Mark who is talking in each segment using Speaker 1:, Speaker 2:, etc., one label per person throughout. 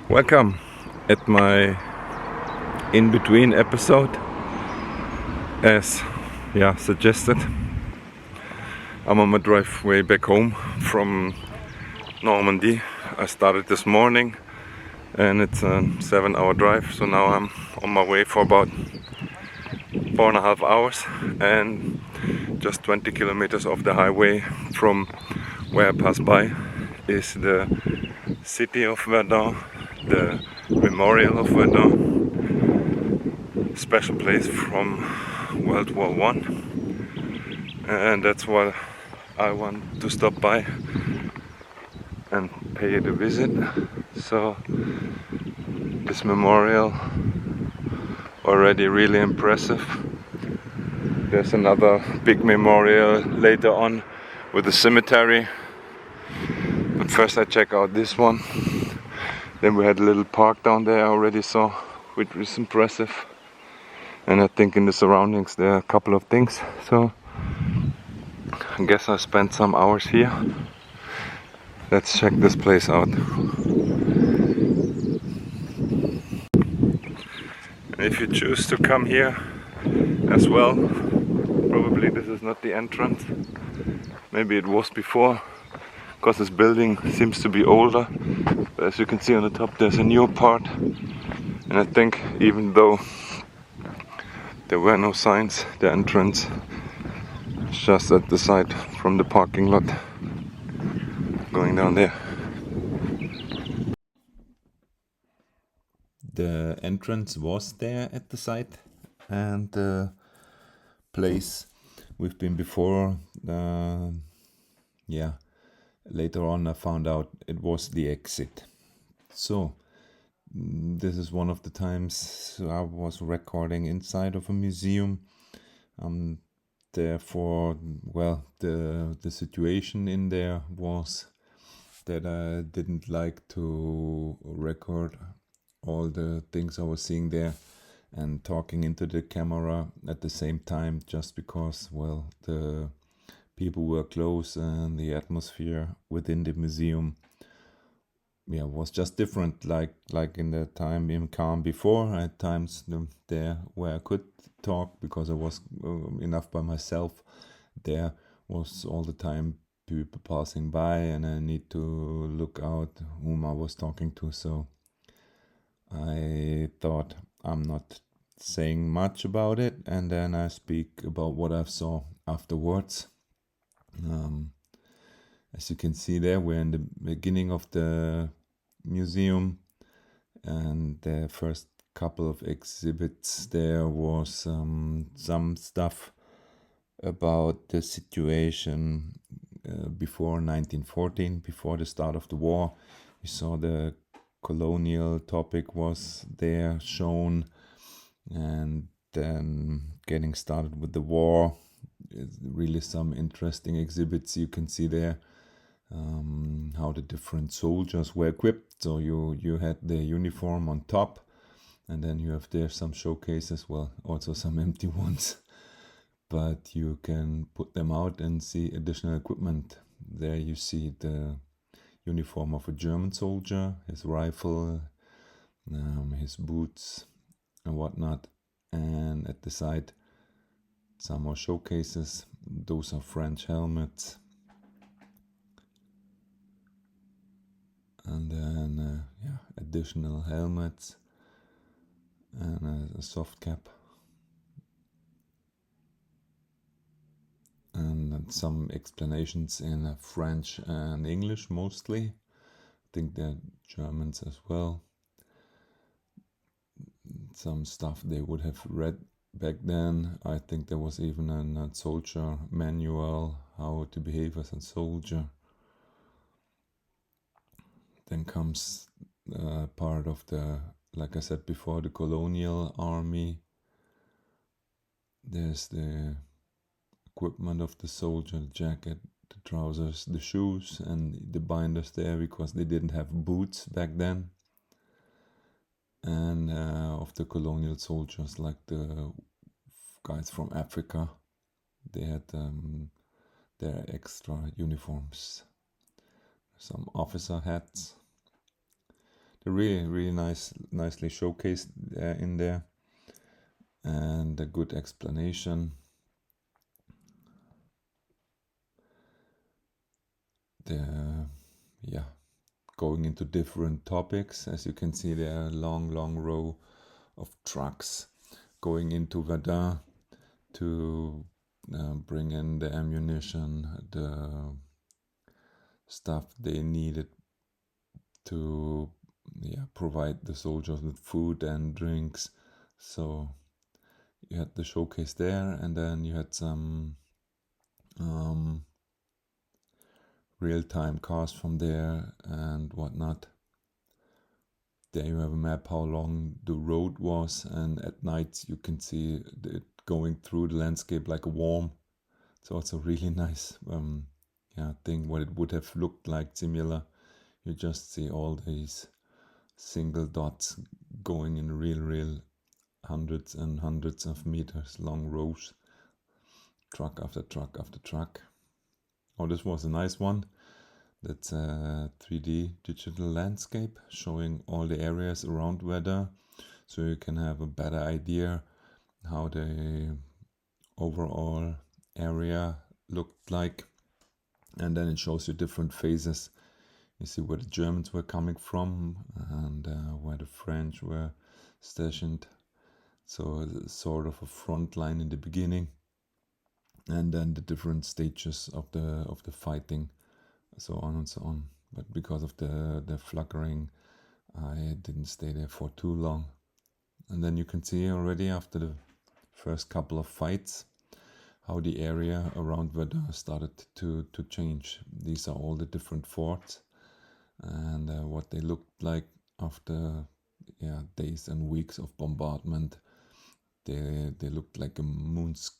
Speaker 1: Welcome at my in-between episode. As suggested, I'm on my drive way back home from Normandy. I started this morning and it's a 7-hour drive, so now I'm on my way for about 4.5 hours, and just 20 kilometers off the highway from where I pass by is the city of Verdun, the memorial of Verdun, special place from World War I, and that's why I want to stop by and pay it a visit. So this memorial already really impressive. There's another big memorial later on with a cemetery, but first I check out this one. Then we had a little park down there I already saw, which is impressive. And I think in the surroundings there are a couple of things. So I guess I spent some hours here. Let's check this place out. And if you choose to come here as well, probably this is not the entrance. Maybe it was before, because this building seems to be older. But as you can see on the top, there's a newer part. And I think even though there were no signs, the entrance is just at the side from the parking lot, going down there. The entrance was there at the site, and the place we've been before, later on I found out it was the exit. So this is one of the times I was recording inside of a museum. Therefore, the situation in there was that I didn't like to record all the things I was seeing there and talking into the camera at the same time, just because, the people were close and the atmosphere within the museum was just different, like in the time in calm before. I had times there where I could talk because I was enough by myself. There was all the time people passing by and I need to look out whom I was talking to. So I thought I'm not saying much about it, and then I speak about what I saw afterwards. As you can see there, we're in the beginning of the museum, and the first couple of exhibits there was some stuff about the situation before 1914, before the start of the war. We saw the colonial topic was there shown, and then getting started with the war. Really some interesting exhibits you can see there. How the different soldiers were equipped. So you had the uniform on top, and then you have there some showcases, also some empty ones, but you can put them out and see additional equipment. There you see the uniform of a German soldier, his rifle, his boots and whatnot, and at the side some more showcases. Those are French helmets, and then additional helmets and a soft cap, and some explanations in French and English mostly. I think they're Germans as well. Some stuff they would have read back then. I think there was even a soldier manual, how to behave as a soldier. Then comes part of the, like I said before, the colonial army. There's the equipment of the soldier, the jacket, the trousers, the shoes, and the binders there, because they didn't have boots back then. And of the colonial soldiers, like the guys from Africa, they had their extra uniforms. Some officer hats. they're really really nicely showcased in there, and a good explanation. The yeah, going into different topics. As you can see, there are a long row of trucks going into Verdun to bring in the ammunition, the stuff they needed to provide the soldiers with food and drinks. So you had the showcase there, and then you had some real-time cars from there and whatnot. There you have a map how long the road was, and at night you can see it going through the landscape like a worm. So it's a really nice thing, what it would have looked like similar. You just see all these single dots going in real hundreds and hundreds of meters long rows, truck after truck after truck. Oh, this was a nice one. That's a 3D digital landscape showing all the areas around Verdun, so you can have a better idea how the overall area looked like. And then it shows you different phases. You see where the Germans were coming from and where the French were stationed. So sort of a front line in the beginning, and then the different stages of the fighting, so on and so on. But because of the fluckering, I didn't stay there for too long. And then you can see already after the first couple of fights how the area around Verdun started to change. These are all the different forts, and what they looked like after days and weeks of bombardment. They looked like a moonscape.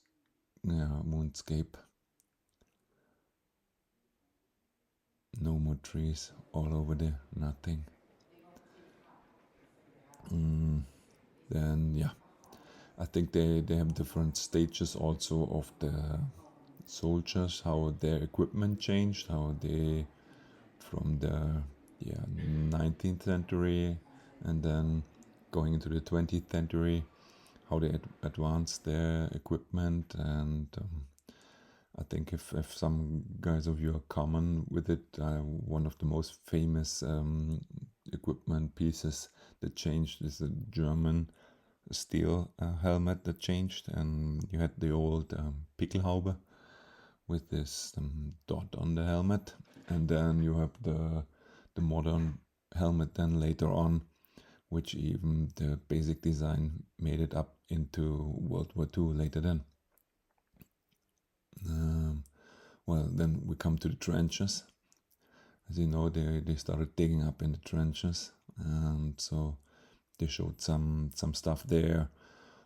Speaker 1: No more trees all over there, nothing. Then I think they have different stages also of the soldiers, how their equipment changed, how they from the 19th century and then going into the 20th century, how they advanced their equipment. And I think if some guys of you are common with it, one of the most famous equipment pieces that changed is a German steel helmet that changed, and you had the old Pickelhaube with this dot on the helmet, and then you have the modern helmet then later on, which even the basic design made it up into World War II later then. Well, then we come to the trenches. As you know, they started digging up in the trenches, and so they showed some stuff there.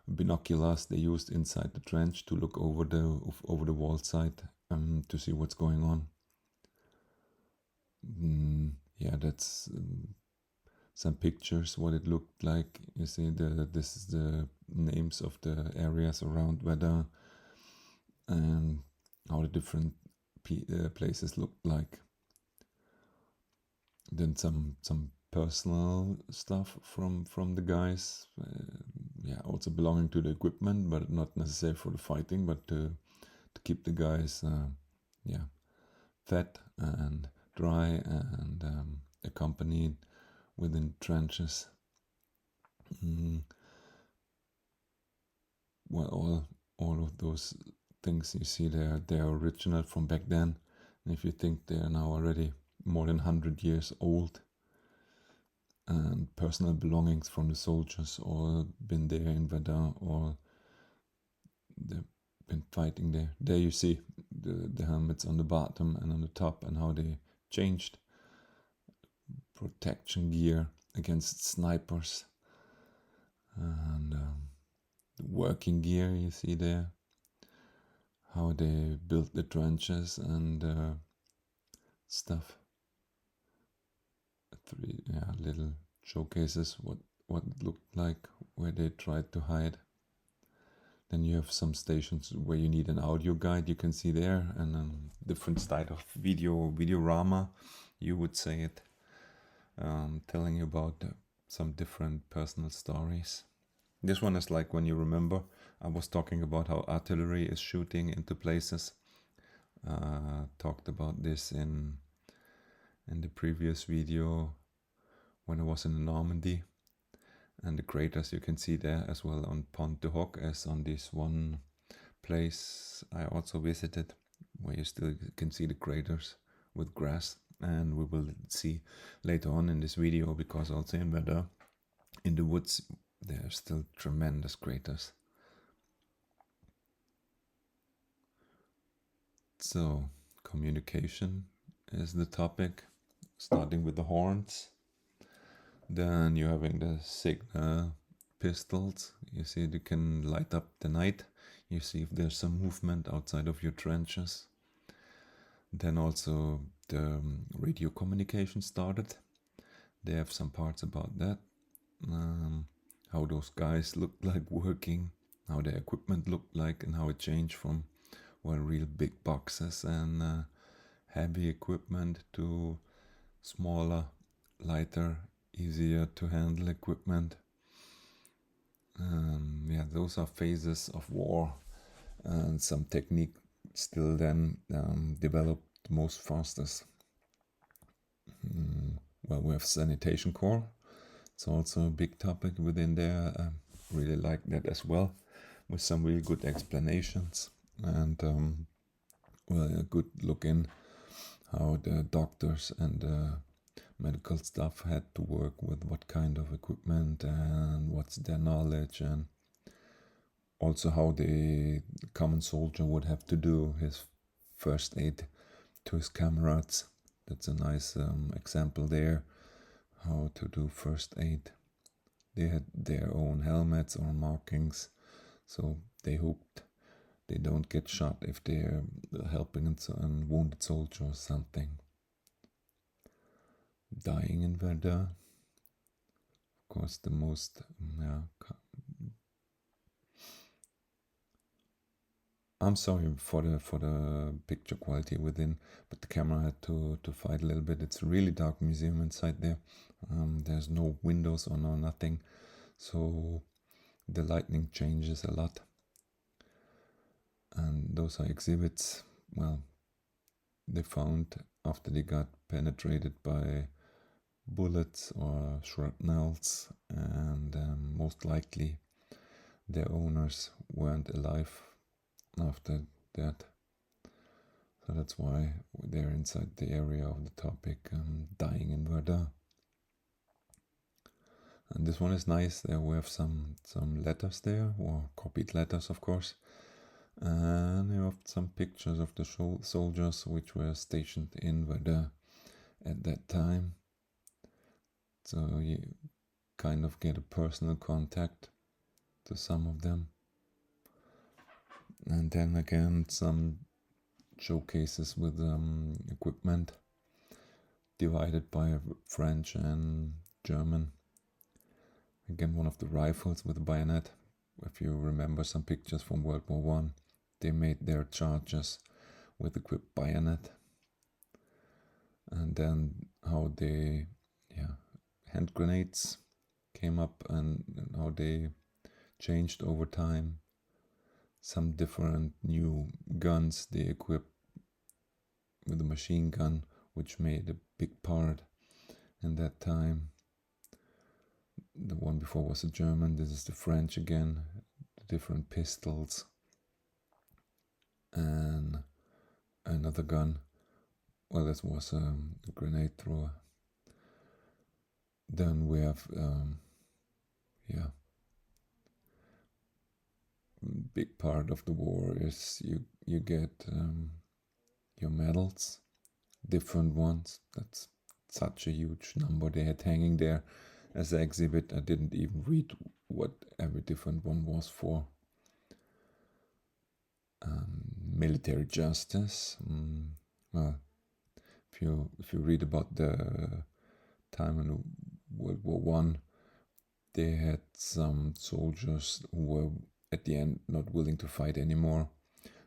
Speaker 1: Binoculars they used inside the trench to look over the wall side to see what's going on. That's some pictures what it looked like. You see this is the names of the areas around Verdun and how the different places looked like. Then some personal stuff from the guys, also belonging to the equipment, but not necessary for the fighting, but to keep the guys fed and dry and accompanied within trenches. Well, all of those things you see there, they're original from back then. And if you think they are now already more than 100 years old, and personal belongings from the soldiers all been there in Verdun, or they've been fighting there. There you see the helmets on the bottom and on the top, and how they changed. Protection gear against snipers, and working gear you see there, how they built the trenches and stuff. Three little showcases what it looked like where they tried to hide. Then you have some stations where you need an audio guide, you can see there, and different style of videorama, you would say it. telling you about some different personal stories. This one is like when you remember I was talking about how artillery is shooting into places. Talked about this in the previous video when I was in Normandy, and the craters you can see there as well on Pont de Hoc as on this one place I also visited, where you still can see the craters with grass, and we will see later on in this video, because also in Verdun, in the woods, there are still tremendous craters. So communication is the topic, starting with the horns. Then you're having the signal pistols. You see they can light up the night. You see if there's some movement outside of your trenches. Then also the radio communication started. They have some parts about that. How those guys looked like working, how their equipment looked like, and how it changed from real big boxes and heavy equipment to smaller, lighter, easier to handle equipment. Yeah, those are phases of war, and some technique still then developed most fastest. Well, we have sanitation corps. It's also a big topic within there. I really like that as well, with some really good explanations and a good look in how the doctors and medical staff had to work with what kind of equipment and what's their knowledge, and also how the common soldier would have to do his first aid to his comrades. That's a nice example there, how to do first aid. They had their own helmets or markings, so they hoped they don't get shot if they're helping a wounded soldier or something. Dying in Verdun, of course, the most I'm sorry for the picture quality within, but the camera had to fight a little bit. It's a really dark museum inside there. There's no windows or no nothing, so the lighting changes a lot. And those are exhibits. Well, they found after they got penetrated by bullets or shrapnels, and most likely their owners weren't alive after that. So that's why they're inside the area of the topic, dying in Verdun. And this one is nice. There we have some letters there, or copied letters, of course. And you have some pictures of the soldiers which were stationed in Verdun at that time. So you kind of get a personal contact to some of them. And then again, some showcases with equipment divided by French and German. Again, one of the rifles with a bayonet. If you remember some pictures from World War One, they made their charges with equipped bayonet. And then how they, hand grenades came up, and how they changed over time. Some different new guns they equipped with a machine gun, which made a big part in that time. The one before was a German, this is the French again, the different pistols, and another gun. Well, that was a grenade thrower. Then we have, big part of the war is you get your medals, different ones. That's such a huge number they had hanging there as an exhibit. I didn't even read what every different one was for. Military justice. Well, if you read about the time in World War One, they had some soldiers who were at the end not willing to fight anymore,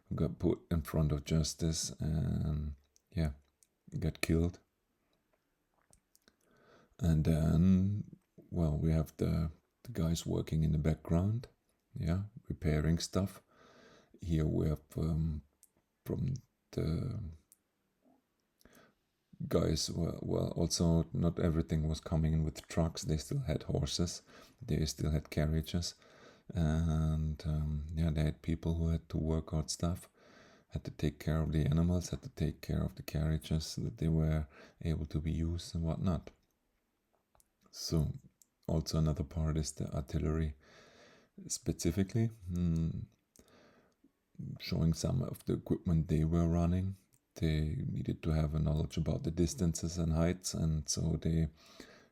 Speaker 1: who got put in front of justice and got killed. And then, well, we have the guys working in the background, repairing stuff. Here we have from the guys, well, also not everything was coming in with trucks. They still had horses, they still had carriages, and they had people who had to work out stuff, had to take care of the animals, had to take care of the carriages so that they were able to be used and whatnot. So also another part is the artillery specifically, showing some of the equipment they were running. They needed to have a knowledge about the distances and heights, and so they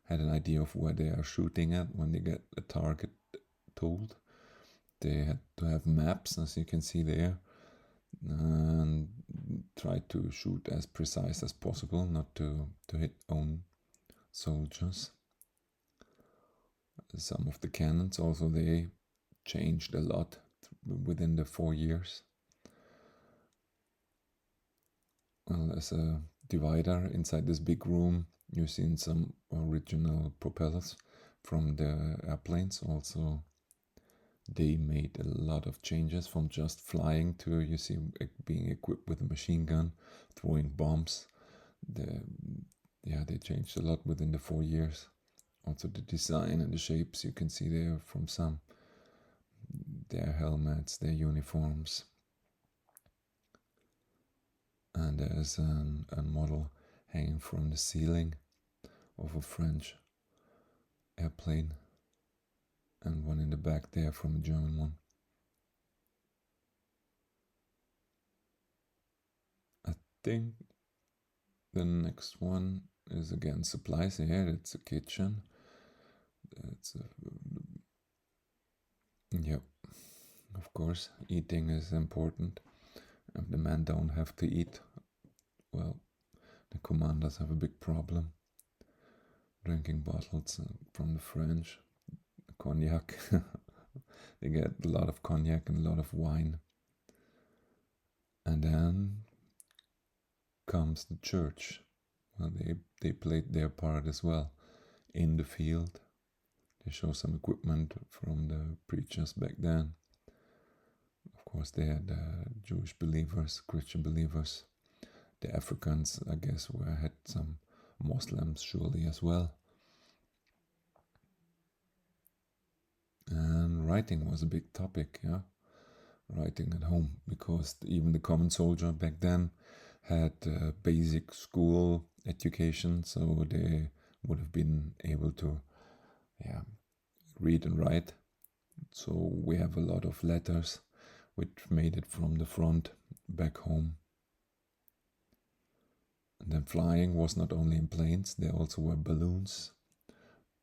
Speaker 1: had an idea of where they are shooting at when they get a target told. They had to have maps, as you can see there, and try to shoot as precise as possible, not to hit own soldiers. Some of the cannons also, they changed a lot within the 4 years. Well, as a divider inside this big room, you've seen some original propellers from the airplanes. Also, they made a lot of changes from just flying to, you see, being equipped with a machine gun, throwing bombs. They changed a lot within the 4 years. Also the design and the shapes you can see there from some, their helmets, their uniforms. And there's a model hanging from the ceiling of a French airplane, and one in the back there from a German one. I think the next one is again supplies. Here it's a kitchen. Yep, of course, eating is important. If the men don't have to eat, well, the commanders have a big problem. Drinking bottles from the French, cognac. They get a lot of cognac and a lot of wine. And then comes the church. Well, they played their part as well in the field. They show some equipment from the preachers back then. Of course, they had Jewish believers, Christian believers. The Africans, I guess, had some Muslims surely as well. And writing was a big topic, writing at home, because even the common soldier back then had basic school education, so they would have been able to read and write. So we have a lot of letters which made it from the front back home. And then flying was not only in planes, there also were balloons.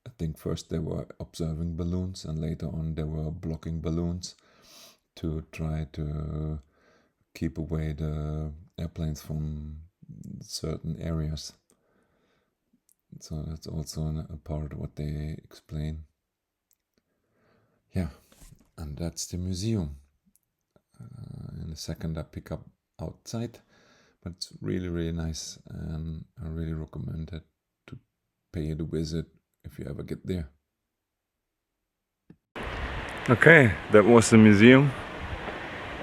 Speaker 1: I think first they were observing balloons, and later on they were blocking balloons to try to keep away the airplanes from certain areas. So that's also a part of what they explain. Yeah, and that's the museum. In a second I pick up outside, but it's really, really nice, and I really recommend it to pay it a visit if you ever get there. Okay, that was the museum.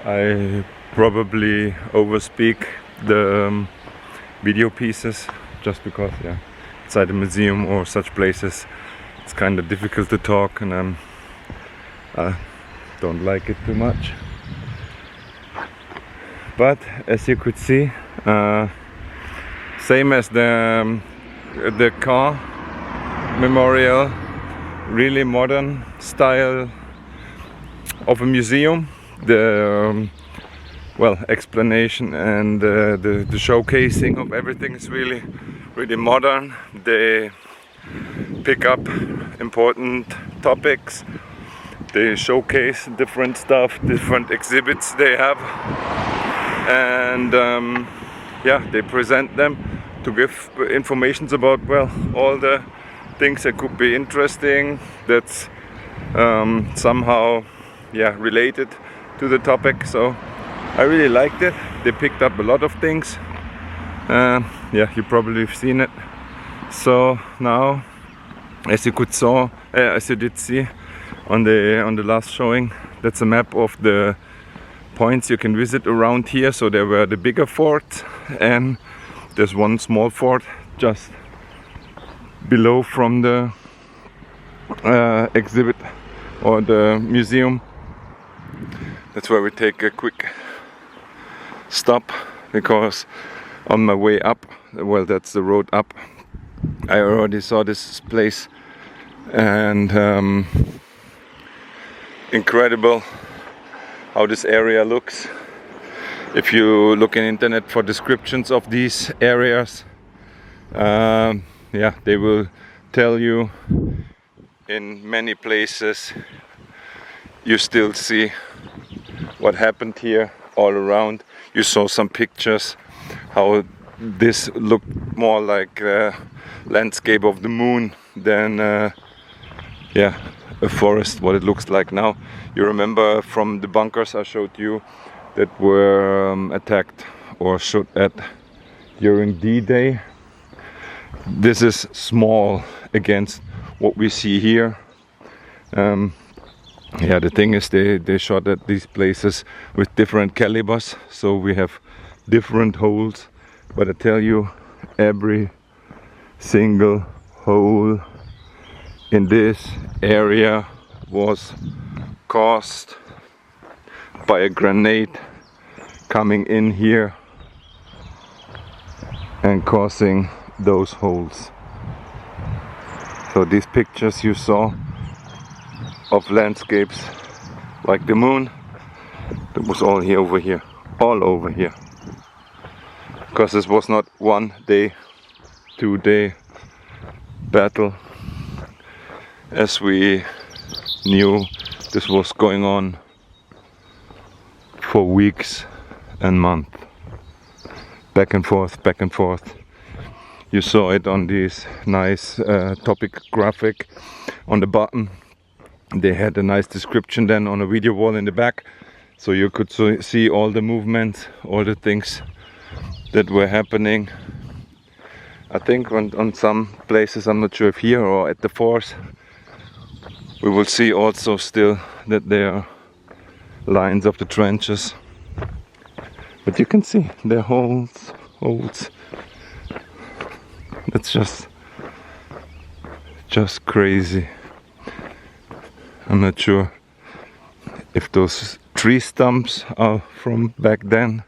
Speaker 1: I probably overspeak the video pieces just because, inside the museum or such places it's kind of difficult to talk, and I don't like it too much. But as you could see, same as the car memorial, really modern style of a museum. The explanation and the showcasing of everything is really, really modern. They pick up important topics. They showcase different stuff, different exhibits they have, and they present them to give informations about all the things that could be interesting, that's somehow related to the topic. So I really liked it. They picked up a lot of things. You probably have seen it. So now As you did see on the last showing, that's a map of the points you can visit around here. So there were the bigger forts, and there's one small fort just below from the exhibit or the museum. That's where we take a quick stop, because on my way up, well, that's the road up, I already saw this place, and incredible how this area looks. If you look in internet for descriptions of these areas, yeah, they will tell you in many places you still see what happened here all around. You saw some pictures how this looked more like a landscape of the moon than yeah, a forest, what it looks like now. You remember from the bunkers I showed you that were attacked or shot at during D-Day. This is small against what we see here. Yeah, the thing is they shot at these places with different calibers, so we have different holes, but I tell you, every single hole in this area was caused by a grenade coming in here and causing those holes. So these pictures you saw of landscapes like the moon, that was all here over here, all over here, because this was not 1 day, 2 day battle. As we knew, this was going on for weeks and months, back and forth, back and forth. You saw it on this nice topic graphic on the bottom. They had a nice description then on a video wall in the back, so you could see all the movements, all the things that were happening. I think on some places, I'm not sure if here or at the force, we will see also still that there are lines of the trenches, but you can see there are holes. That's just crazy. I'm not sure if those tree stumps are from back then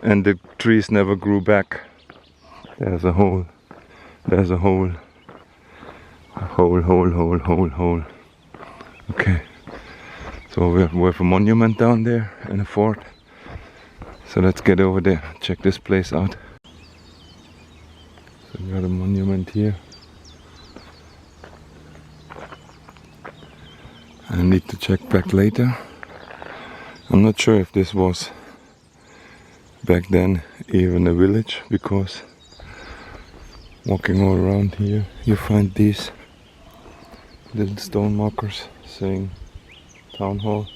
Speaker 1: and the trees never grew back. There's a hole. There's a hole. A hole. Okay. So we have a monument down there and a fort. So let's get over there, check this place out. So we got a monument here. I need to check back later. I'm not sure if this was back then even a village, because walking all around here you find these little stone markers saying town hall.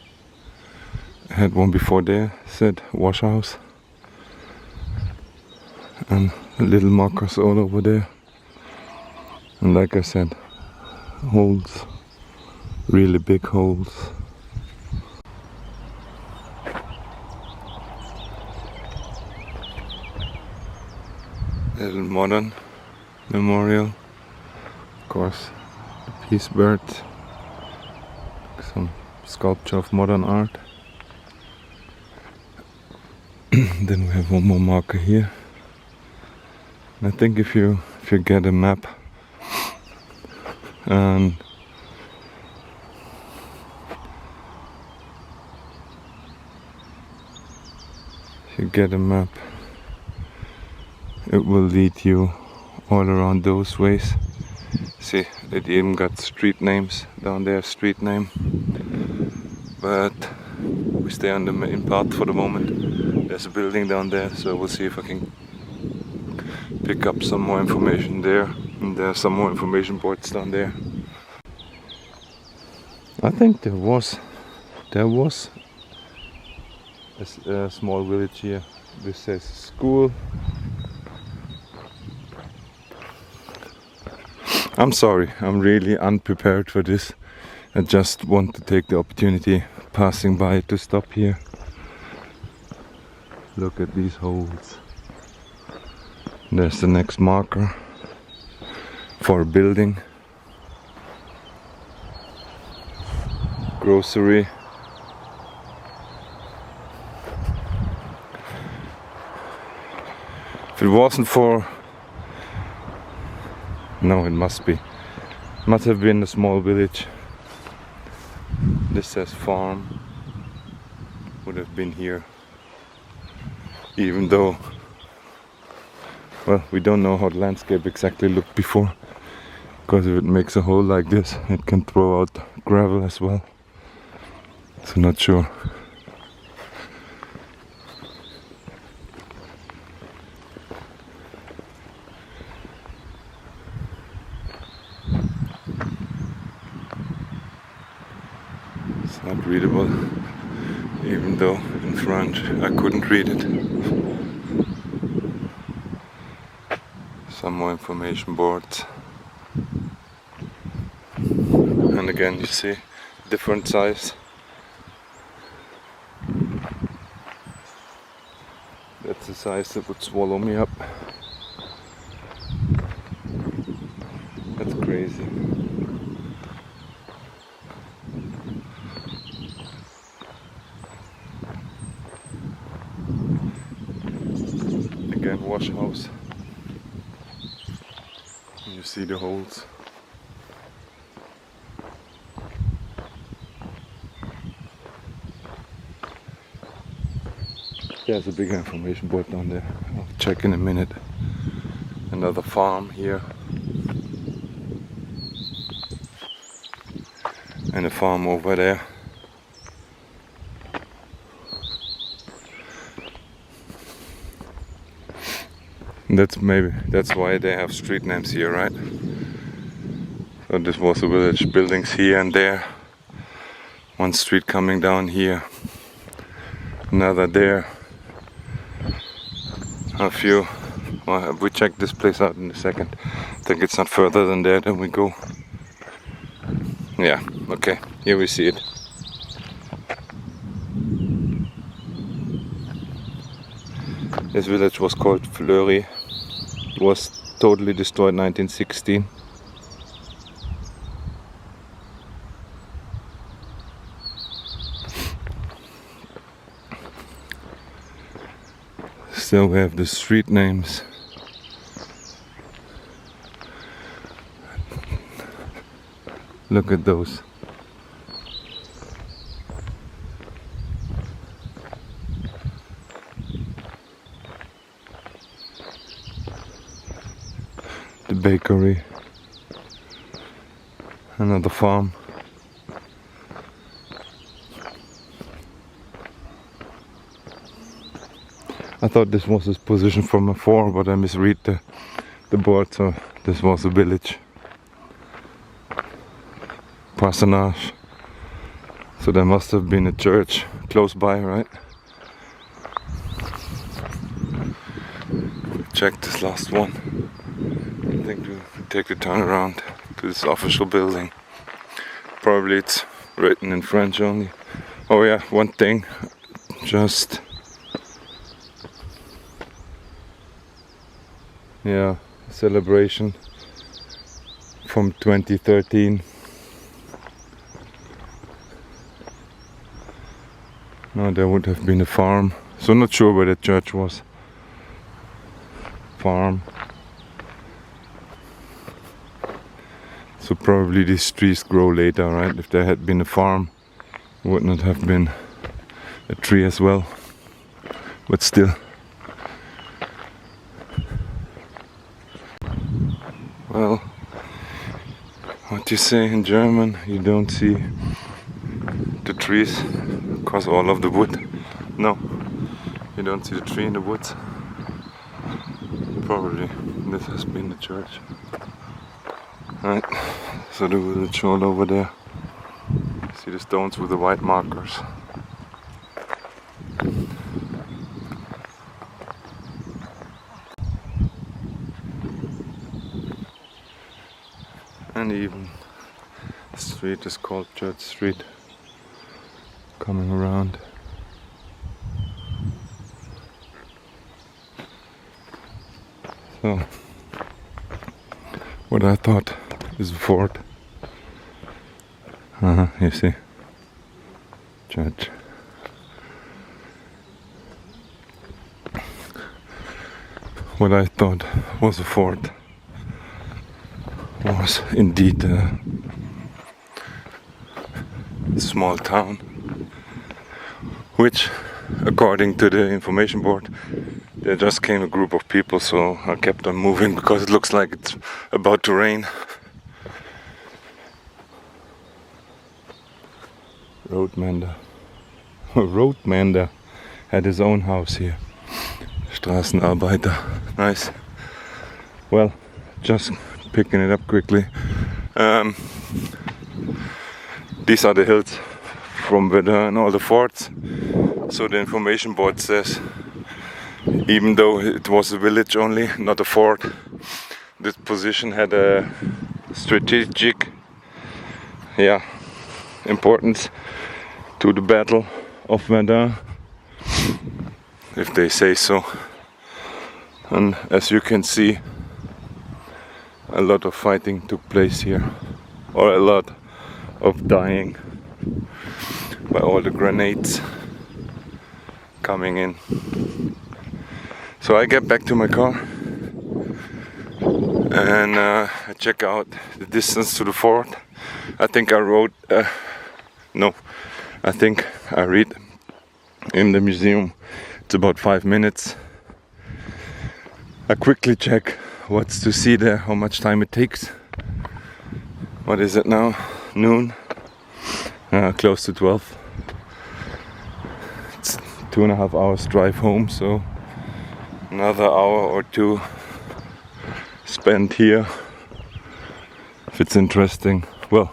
Speaker 1: I had one before there, said wash house, and little markers all over there. And like I said, holes, really big holes. Little modern memorial, of course, the peace bird, some sculpture of modern art. Then we have one more marker here. And I think if you get a map and it will lead you all around those ways. See, it even got street names down there, street name. But we stay on the main part for the moment. There's a building down there, so we'll see if I can pick up some more information there. And there's some more information boards down there. I think there was a small village here. This says school. I'm sorry, I'm really unprepared for this. I just want to take the opportunity passing by to stop here. Look at these holes. There's the next marker for a building. Grocery. If it wasn't for... No, it must have been a small village. This says farm. Would have been here. Even though, well, we don't know how the landscape exactly looked before. Because if it makes a hole like this, it can throw out gravel as well. So not sure. It's not readable, even though in French I couldn't read it. Some more information boards. And again you see different size. That's the size that would swallow me up. That's crazy. Again, wash house. And you see the holes. There's a bigger information board down there. I'll check in a minute. Another farm here. And a farm over there. That's why they have street names here, right? So this was a village, buildings here and there. One street coming down here. Another there. A few. Well, we check this place out in a second. I think it's not further than there, then we go. Yeah, okay, here we see it. This village was called Fleury. It was totally destroyed in 1916. Still we have the street names. Look at those. The bakery. Another farm. I thought this was his position from afar, but I misread the board, so this was a village. Parsonage. So there must have been a church close by, right? Check this last one. I think we take the turn around to this official building. Probably it's written in French only. Oh yeah, one thing. Just... yeah, celebration from 2013. No, there would have been a farm. So not sure where the church was. Farm. So probably these trees grow later, right? If there had been a farm, it would not have been a tree as well. But still. Well, what you say in German, you don't see the trees because all of the wood. No, you don't see the tree in the woods. Probably this has been the church. Right, so the village all over there. See the stones with the white markers. And even the street is called Church Street. Coming around. So, what I thought is a fort. You see, church. What I thought was a fort was indeed a small town, which, according to the information board, there just came a group of people, so I kept on moving because it looks like it's about to rain. Roadmander had his own house here. Straßenarbeiter. Nice. Well, just picking it up quickly. These are the hills from Verdun, all the forts. So the information board says, even though it was a village only, not a fort, this position had a strategic importance to the Battle of Verdun, if they say so. And as you can see, a lot of fighting took place here, or a lot of dying by all the grenades coming in. So I get back to my car and I check out the distance to the fort. I think I read in the museum it's about 5 minutes. I quickly check what's to see there, how much time it takes. What is it now? Noon? Close to 12. It's 2.5 hours drive home, so another hour or two spent here. If it's interesting, well,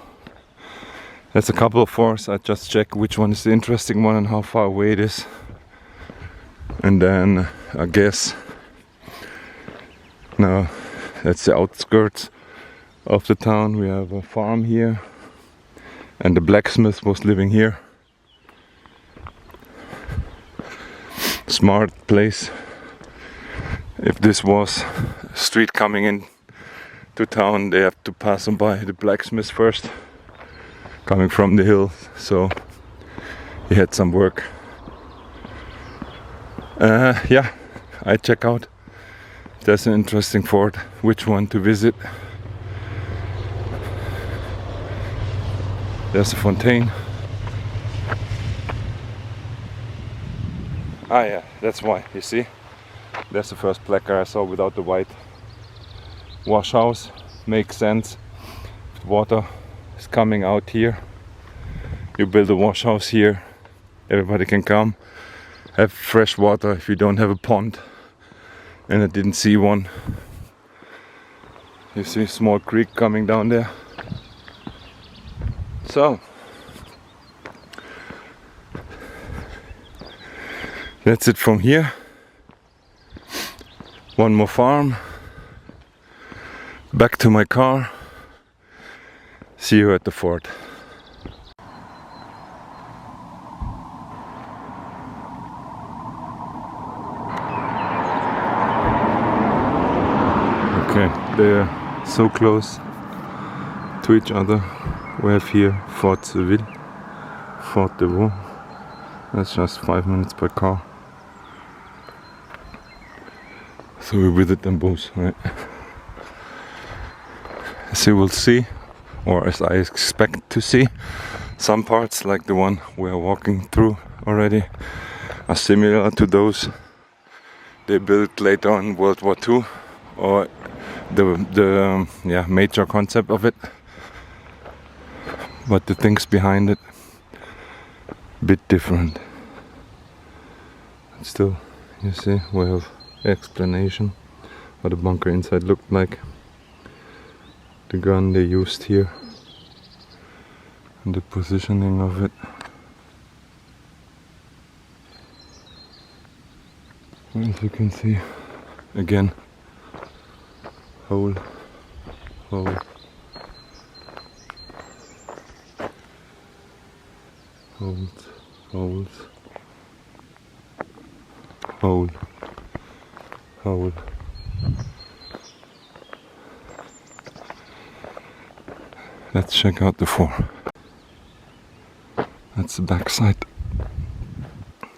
Speaker 1: there's a couple of forts. I just check which one is the interesting one and how far away it is, and then I guess now that's the outskirts of the town. We have a farm here, and the blacksmith was living here. Smart place. If this was a street coming in to town, they have to pass on by the blacksmith first, coming from the hill, so he had some work. I check out if there's an interesting fort, which one to visit. There's a fontaine. Ah yeah, that's why, you see? That's the first placard I saw without the white. Wash house, makes sense. If water is coming out here, you build a wash house here. Everybody can come, have fresh water if you don't have a pond. And I didn't see one. You see a small creek coming down there. So, that's it from here. One more farm. Back to my car. See you at the fort. Okay, they're so close to each other. We have here Fort Seville, Fort de Vaux. That's just 5 minutes by car. So we visit them both, right? As you will see, or as I expect to see, some parts, like the one we are walking through already, are similar to those they built later on in World War II, or the major concept of it. But the things behind it, a bit different. Still, you see, we have explanation what the bunker inside looked like. The gun they used here, and the positioning of it. As you can see, again, hole, Holes, holes, hole, hole. Let's check out the floor. That's the back side.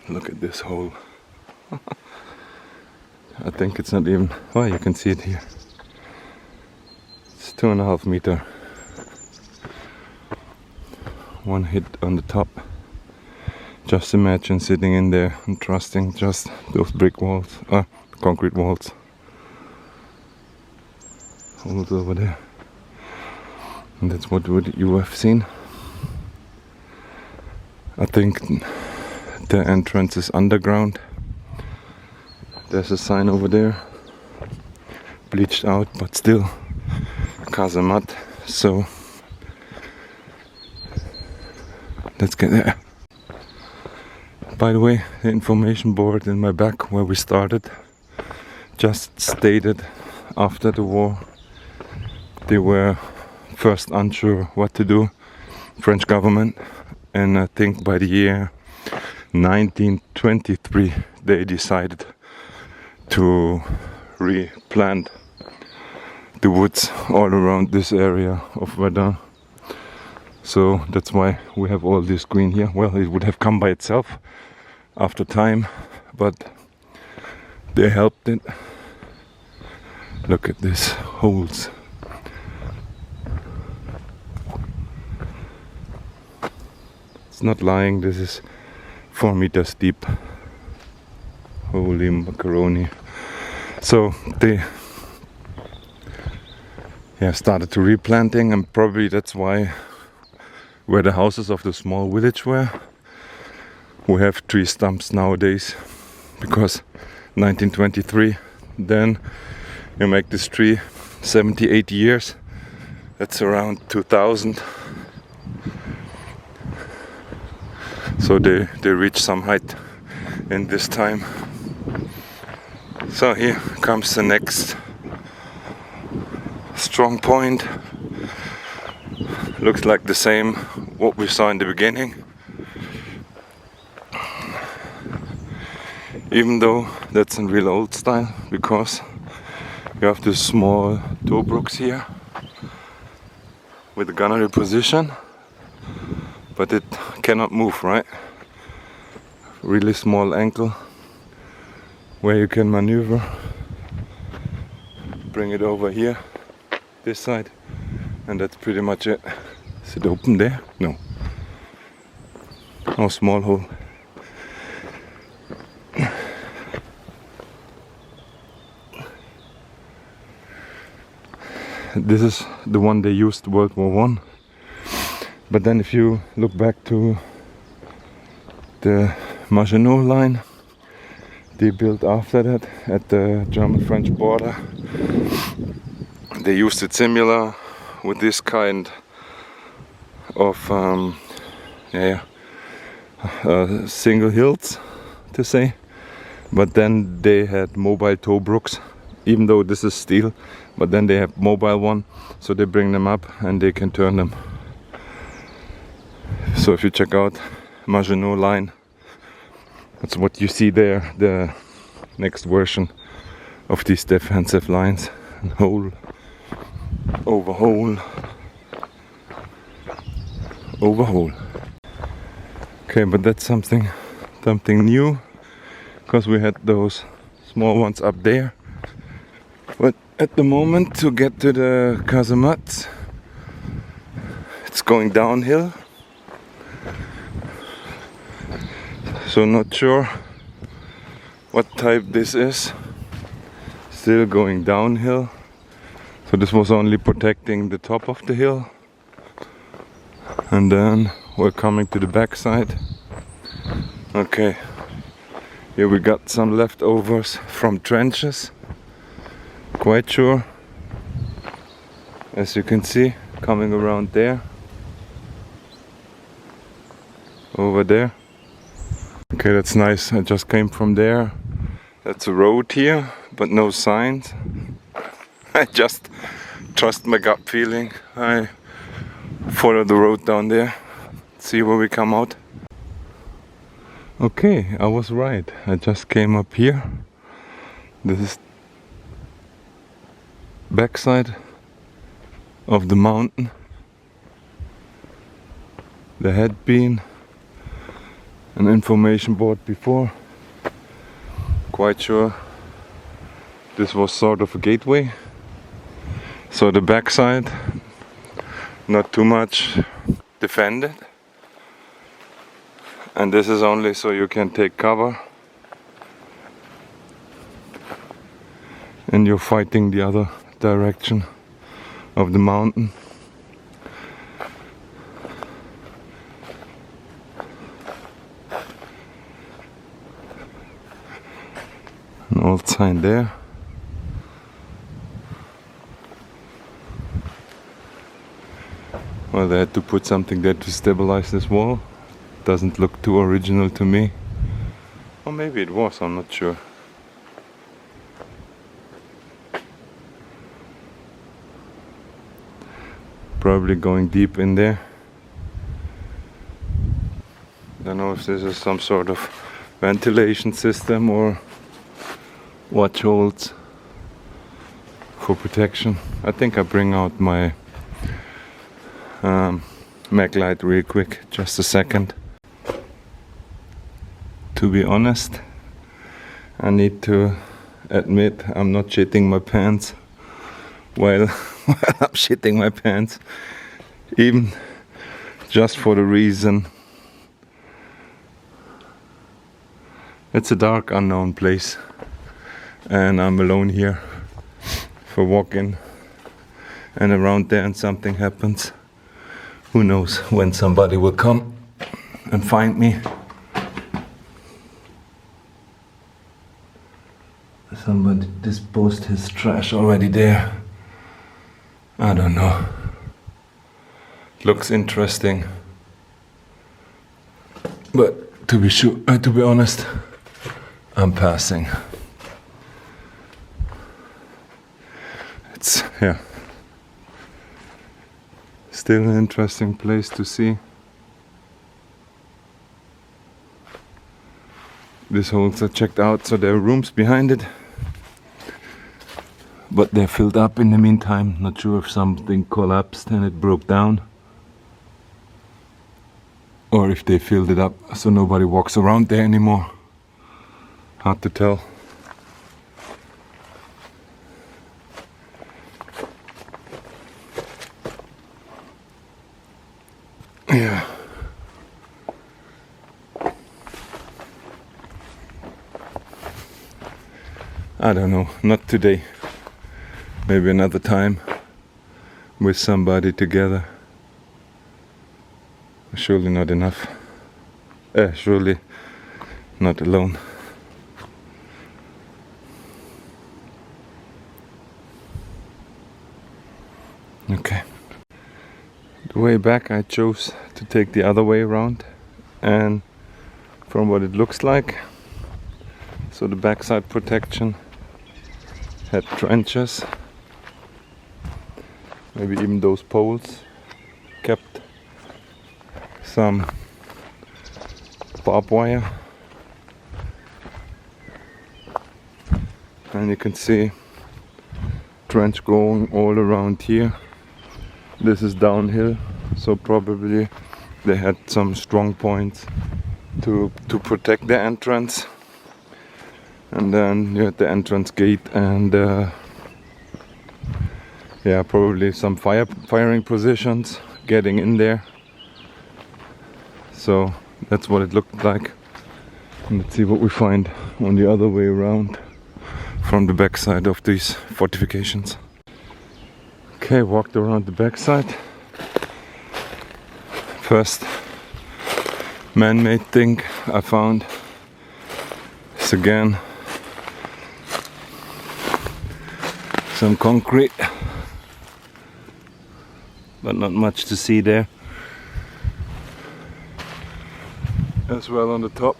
Speaker 1: Look at this hole. I think it's not even, oh, you can see it here. It's 2.5 meters. One hit on the top. Just imagine sitting in there and trusting just those brick walls, concrete walls. Holes over there. And that's what you have seen. I think the entrance is underground. There's a sign over there, bleached out, but still casemate. So let's get there. By the way, the information board in my back where we started just stated after the war they were first unsure what to do, French government, and I think by the year 1923 they decided to replant the woods all around this area of Verdun. So that's why we have all this green here. Well, it would have come by itself after time, but they helped it. Look at these holes. It's not lying, this is 4 meters deep. Holy macaroni. So they started to replanting, and probably that's why where the houses of the small village were, we have tree stumps nowadays, because 1923, then you make this tree 78 years, that's around 2000. So they reach some height in this time. So here comes the next strong point. Looks like the same what we saw in the beginning. Even though that's in real old style, because you have this small toe brooks here with the gunnery position, but it cannot move, right? Really small ankle where you can maneuver, bring it over here, this side, and that's pretty much it. Is it open there? No. Oh, small hole. This is the one they used World War I. But then if you look back to the Maginot Line, they built after that at the German-French border. They used it similar with this kind of single hills, to say. But then they had mobile toe brooks, even though this is steel, but then they have mobile one, so they bring them up and they can turn them. So if you check out Maginot Line, that's what you see there, the next version of these defensive lines. And hole over hole over hole. Okay, but that's something new, because we had those small ones up there. But at the moment, to get to the casemates, it's going downhill. So not sure what type this is. Still going downhill. So this was only protecting the top of the hill. And then we're coming to the back side. Okay. Here we got some leftovers from trenches. Quite sure. As you can see, coming around there. Over there. Okay, that's nice. I just came from there. That's a road here, but no signs. I just trust my gut feeling. I follow the road down there, see where we come out. Okay, I was right. I just came up here. This is backside of the mountain. There had been an information board before. Quite sure this was sort of a gateway. So the backside, not too much defended. And this is only so you can take cover and you're fighting the other direction of the mountain. An old sign there. Well, they had to put something there to stabilize this wall. Doesn't look too original to me. Or maybe it was, I'm not sure. Probably going deep in there. Don't know if this is some sort of ventilation system or watch holds for protection. I think I bring out my mag light real quick, just a second. To be honest, I need to admit I'm not shitting my pants while I'm shitting my pants, even just for the reason it's a dark unknown place and I'm alone here. If I walk in and around there and something happens, who knows when somebody will come and find me. Somebody disposed his trash already there. I don't know. Looks interesting, but to be honest, I'm passing. It's still an interesting place to see. These holes are checked out, so there are rooms behind it. But they're filled up in the meantime. Not sure if something collapsed and it broke down, or if they filled it up so nobody walks around there anymore. Hard to tell. Yeah. I don't know, not today. Maybe another time with somebody together. Surely not enough. Surely not alone. Okay. The way back I chose to take the other way around, and from what it looks like, so the backside protection had trenches. Maybe even those poles kept some barbed wire. And you can see trench going all around here. This is downhill, so probably they had some strong points to protect the entrance. And then you had the entrance gate and probably some firing positions getting in there. So that's what it looked like. And let's see what we find on the other way around from the backside of these fortifications. Okay, walked around the backside. First man-made thing I found is again some concrete, but not much to see there. As well on the top,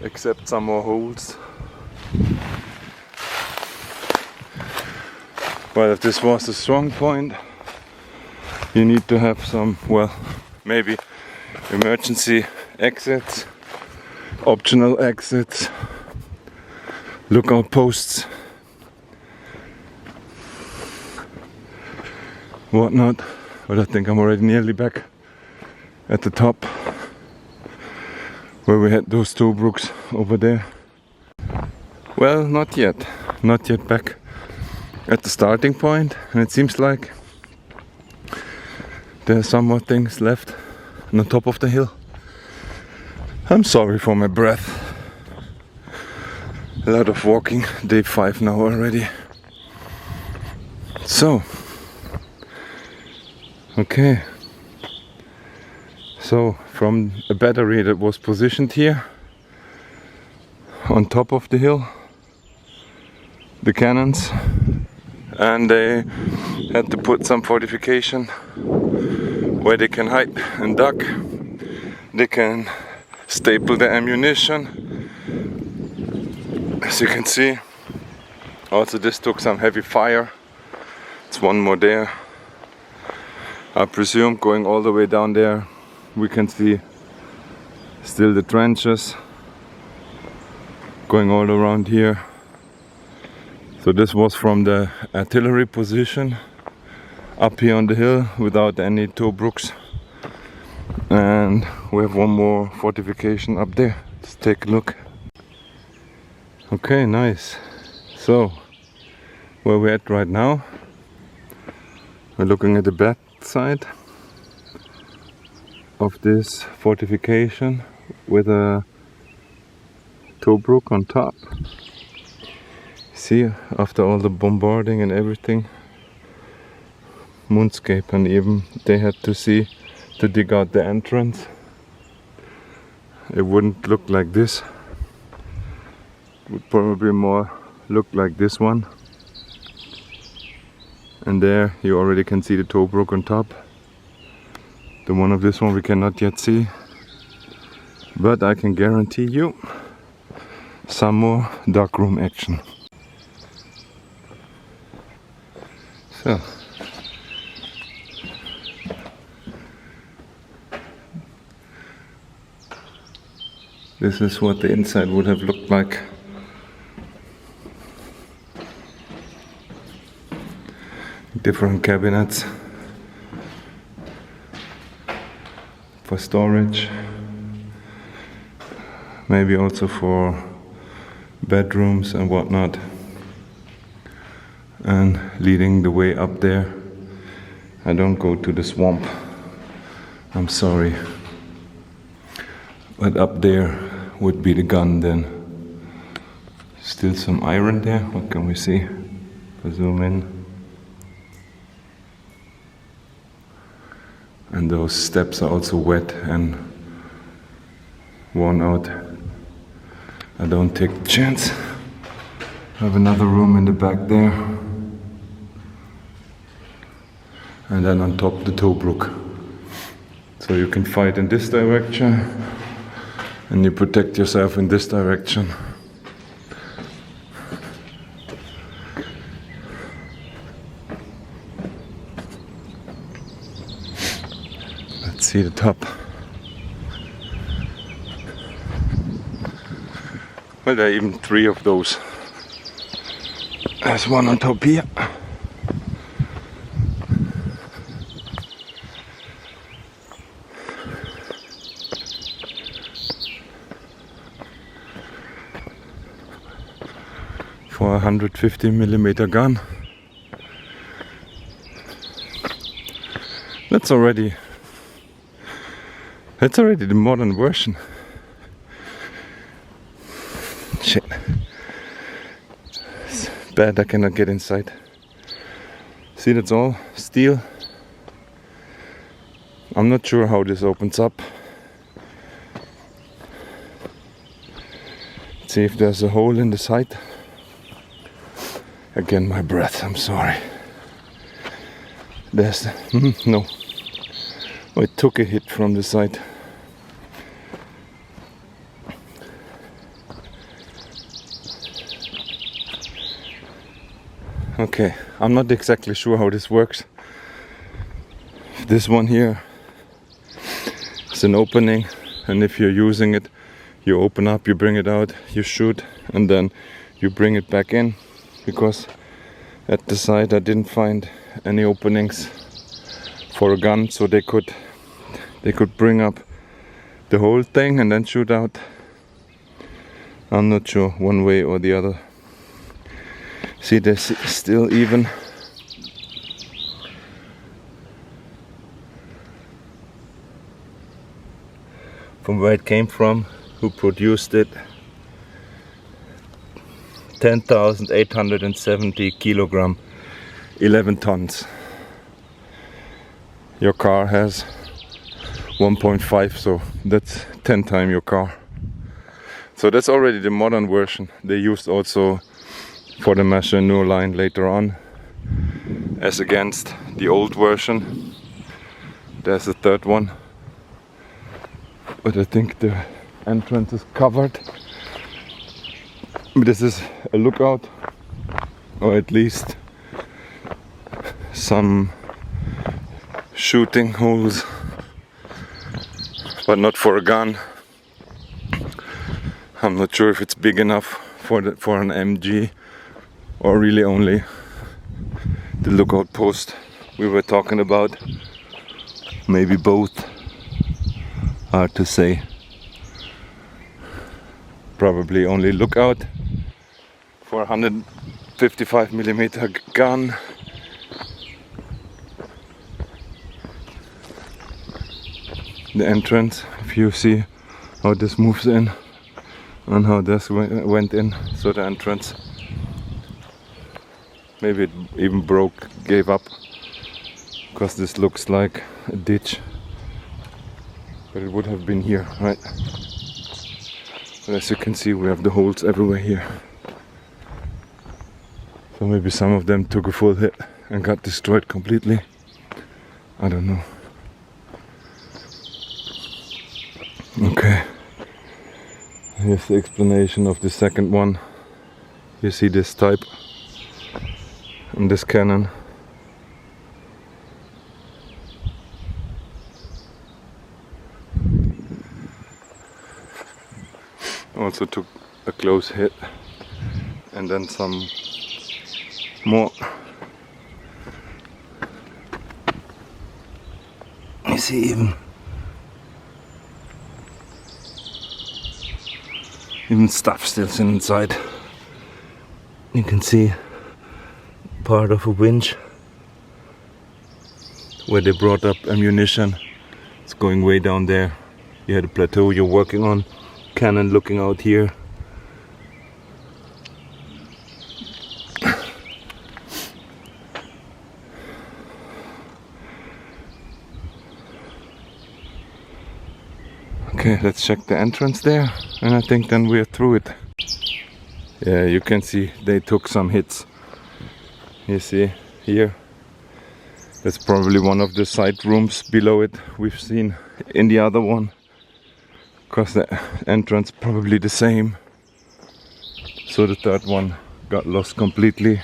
Speaker 1: except some more holes. But if this was the strong point, you need to have some, well, maybe emergency exits optional exits, lookout posts, whatnot. But I think I'm already nearly back at the top where we had those Tobruk's over there. Well, not yet back at the starting point, and it seems like there are some more things left on the top of the hill. I'm sorry for my breath. A lot of walking, day 5 now already. So, okay. So, from a battery that was positioned here on top of the hill, the cannons, and they had to put some fortification where they can hide and duck. They can staple the ammunition, as you can see. Also, this took some heavy fire. It's one more there. I presume going all the way down there we can see still the trenches going all around here. So this was from the artillery position up here on the hill without any Tobruk's. And we have one more fortification up there. Let's take a look. Okay, nice. So, where we're at right now, we're looking at the back side of this fortification with a Tobruk on top. See, after all the bombarding and everything, moonscape, and even they had to see to dig out the entrance. It wouldn't look like this. It would probably more look like this one. And there you already can see the Tobruk on top. The one of this one we cannot yet see, but I can guarantee you some more darkroom action. So, this is what the inside would have looked like. Different cabinets for storage, maybe also for bedrooms and whatnot. And leading the way up there, I don't go to the swamp, I'm sorry. But up there would be the gun then. Still some iron there, what can we see? If I zoom in. And those steps are also wet and worn out. I don't take the chance. I have another room in the back there. And then on top the Tobruk. So you can fight in this direction and you protect yourself in this direction. Let's see the top. Well, there are even 3 of those. There's one on top here. For a 150mm gun. That's already the modern version. Shit. It's bad I cannot get inside. See, that's all steel. I'm not sure how this opens up. Let's see if there's a hole in the side. Again, my breath, I'm sorry. There's no. Oh, it took a hit from the side. Okay, I'm not exactly sure how this works. This one here is an opening, and if you're using it, You open up, you bring it out, you shoot, and then you bring it back in, because at the site I didn't find any openings for a gun, so they could bring up the whole thing and then shoot out. I'm not sure one way or the other. See, there's still even from where it came from, who produced it. 10,870 kilogram, 11 tons. Your car has 1.5, so that's 10 times your car. So that's already the modern version. They used also for the Maginot Line later on, as against the old version. There's a third one, but I think the entrance is covered. This is a lookout, or at least some shooting holes, but not for a gun. I'm not sure if it's big enough for an MG, or really only the lookout post we were talking about. Maybe both. Hard to say. Probably only lookout for a 155mm gun. The entrance, if you see how this moves in and how this went in, so the entrance, maybe it even broke, gave up, because this looks like a ditch, but it would have been here, right? But as you can see, we have the holes everywhere here. So maybe some of them took a full hit and got destroyed completely. I don't know. Okay. Here's the explanation of the second one. You see this type and this cannon. Also took a close hit, and then some more. You see even stuff still inside. You can see part of a winch where they brought up ammunition. It's going way down there. You had a plateau you're working on. Cannon looking out here. Okay, let's check the entrance there, and I think then we're through it. Yeah, you can see they took some hits. You see here, that's probably one of the side rooms below it we've seen in the other one, because the entrance probably the same. So the third one got lost completely.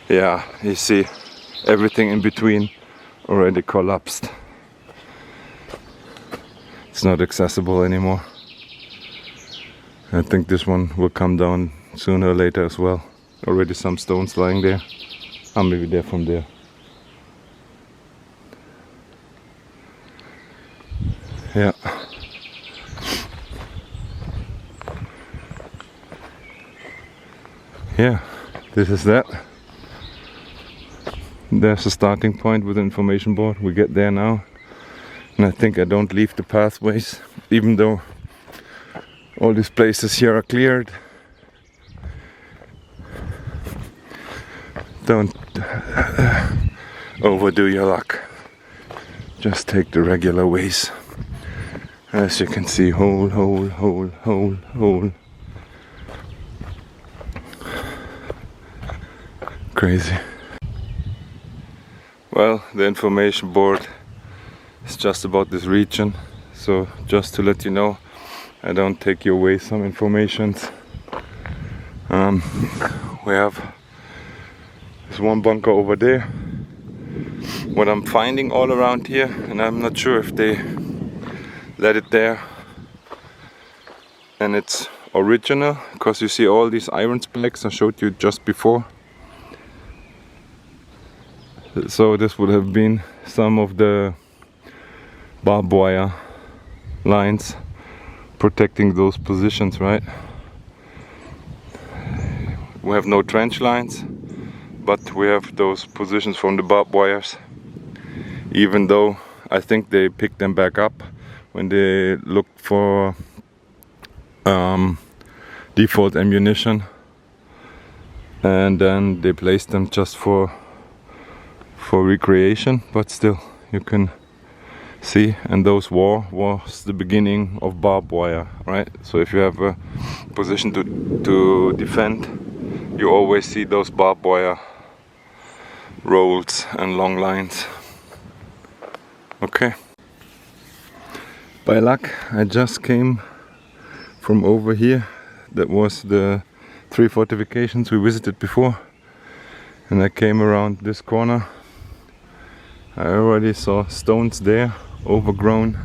Speaker 1: Yeah, you see everything in between already collapsed. It's not accessible anymore. I think this one will come down sooner or later as well. Already some stones lying there. Ah, maybe they're from there. Yeah. Yeah, this is that. There's a starting point with the information board. We get there now, and I think I don't leave the pathways, even though all these places here are cleared. Don't overdo your luck. Just take the regular ways. As you can see, hole, hole, hole, hole, hole. Crazy. Well, the information board is just about this region, so just to let you know, I don't take away some informations. We have this one bunker over there, what I'm finding all around here, and I'm not sure if they let it there and it's original, because you see all these iron spikes I showed you just before. So this would have been some of the barbed wire lines protecting those positions, right? We have no trench lines, but we have those positions from the barbed wires, even though I think they picked them back up when they looked for default ammunition, and then they placed them just for recreation. But still, you can see, and those was the beginning of barbed wire, right? So if you have a position to defend, you always see those barbed wire rolls and long lines. Okay. By luck, I just came from over here. That was the 3 fortifications we visited before, and I came around this corner. I already saw stones there, overgrown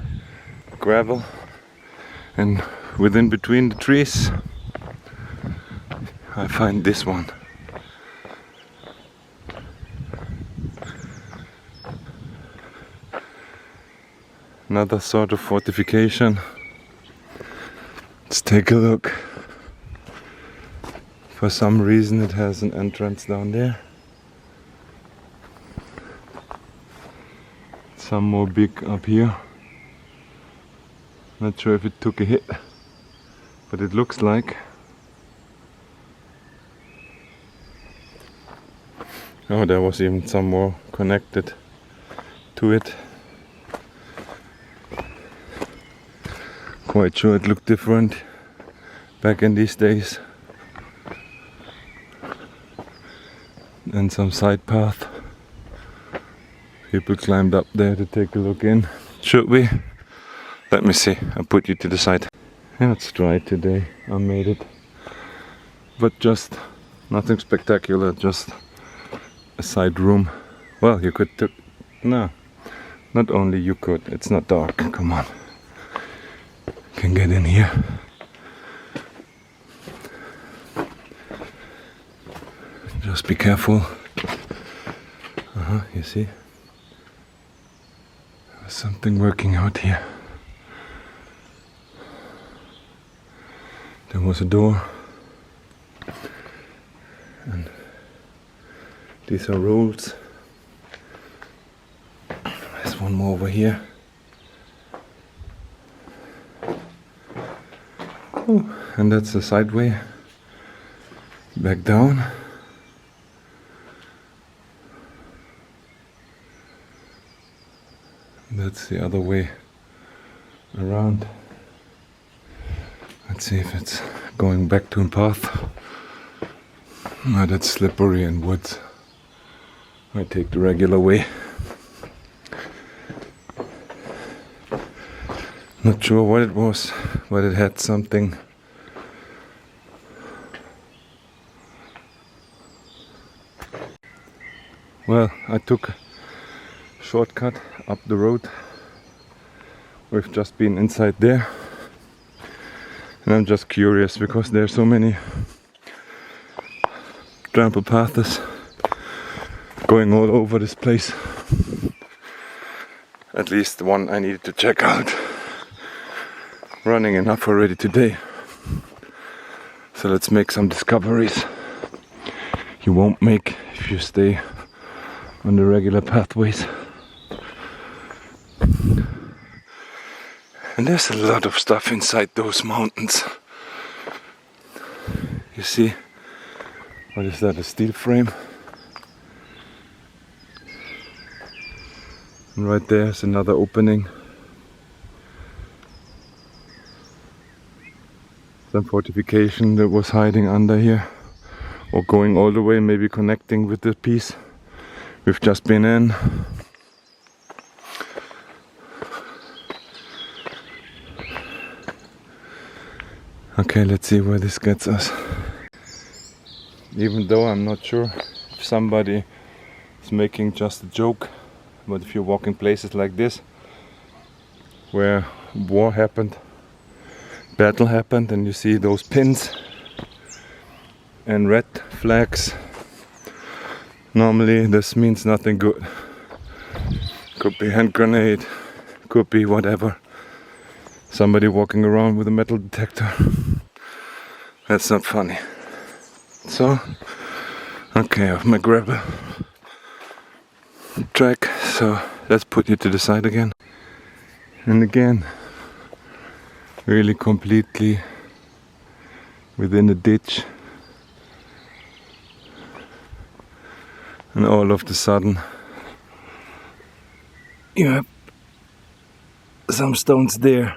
Speaker 1: gravel, and within between the trees I find this one. Another sort of fortification. Let's take a look. For some reason it has an entrance down there. Some more big up here. Not sure if it took a hit, but it looks like. Oh, there was even some more connected to it. Quite sure it looked different back in these days. And some side path. People climbed up there to take a look in. Should we? Let me see. I'll put you to the side. Yeah, it's dry today. I made it. But just nothing spectacular, just a side room. Well, you could no. Not only you could. It's not dark. Come on. Can get in here. Just be careful. You see? There's something working out here. There was a door. And these are rolls. There's one more over here. Oh, and that's the side way back down. That's the other way around. Let's see if it's going back to a path. No, that's slippery and woods. I take the regular way. Not sure what it was, but it had something. Well, I took a shortcut up the road. We've just been inside there. And I'm just curious because there are so many trample paths going all over this place. At least one I needed to check out. Running enough already today. So let's make some discoveries you won't make if you stay on the regular pathways. And there's a lot of stuff inside those mountains. You see, what is that, a steel frame? And right there's another opening. Some fortification that was hiding under here. Or going all the way, maybe connecting with the piece we've just been in. Okay, let's see where this gets us. Even though I'm not sure if somebody is making just a joke but if you walk in places like this where war happened, battle happened, and you see those pins and red flags, normally this means nothing good. Could be hand grenade, could be whatever. Somebody walking around with a metal detector. That's not funny. So, okay, I have my gravel track, so let's put you to the side again. And again, really completely within the ditch. And all of a sudden, you have some stones there.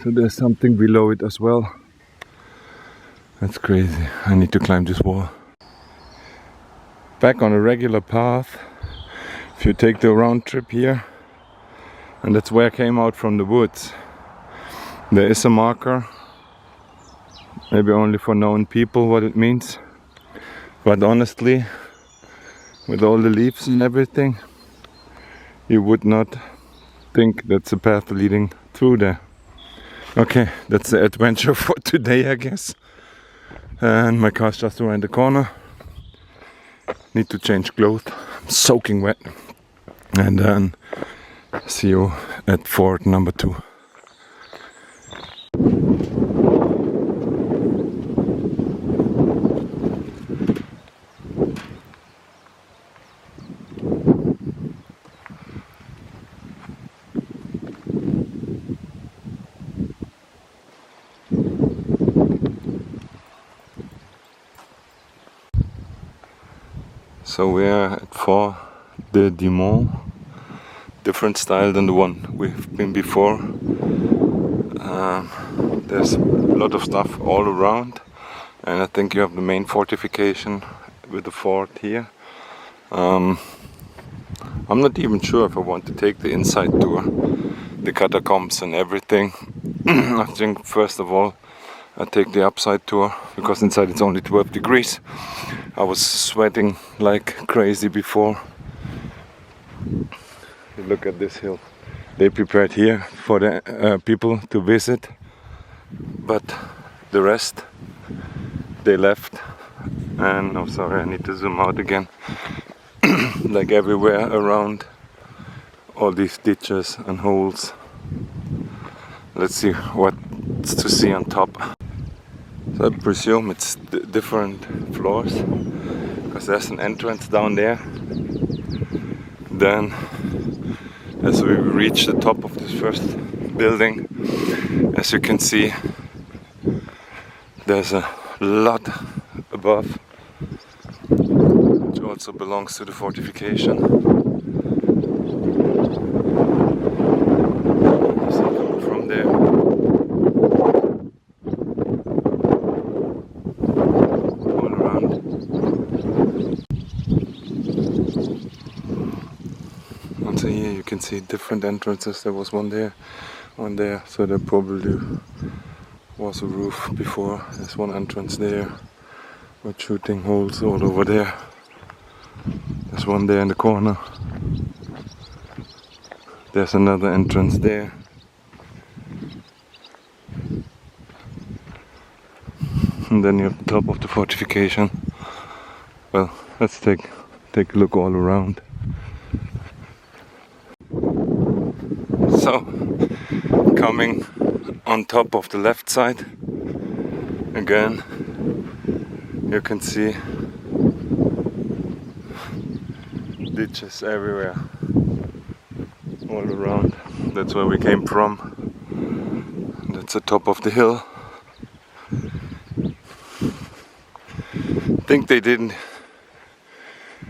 Speaker 1: So there's something below it as well. That's crazy. I need to climb this wall. Back on a regular path. If you take the round trip here, and that's where I came out from the woods. There is a marker, maybe only for known people what it means. But honestly, with all the leaves and everything, you would not think that's a path leading through there. Okay, that's the adventure for today, I guess. And my car's just around the corner. Need to change clothes. I'm soaking wet. And then see you at fort number 2. So we are at Fort de Dimont, different style than the one we've been before. There's a lot of stuff all around, and I think you have the main fortification with the fort here. I'm not even sure if I want to take the inside tour, the catacombs and everything. I think first of all I take the upside tour, because inside it's only 12 degrees. I was sweating like crazy before. Look at this hill. They prepared here for the people to visit, but the rest they left. And I'm sorry, I need to zoom out again. Like everywhere around, all these ditches and holes. Let's see what's to see on top. So I presume it's different floors, because there's an entrance down there. Then, as we reach the top of this first building, as you can see, there's a lot above, which also belongs to the fortification. You see coming from there. All around. Also here you can see different entrances. There was one there, so there probably was a roof before. There's one entrance there with shooting holes all over there. There's one there in the corner. There's another entrance there. And then you have the top of the fortification. Well, let's take a look all around. So, coming on top of the left side, again, you can see ditches everywhere, all around. That's where we came from. That's the top of the hill. I think they didn't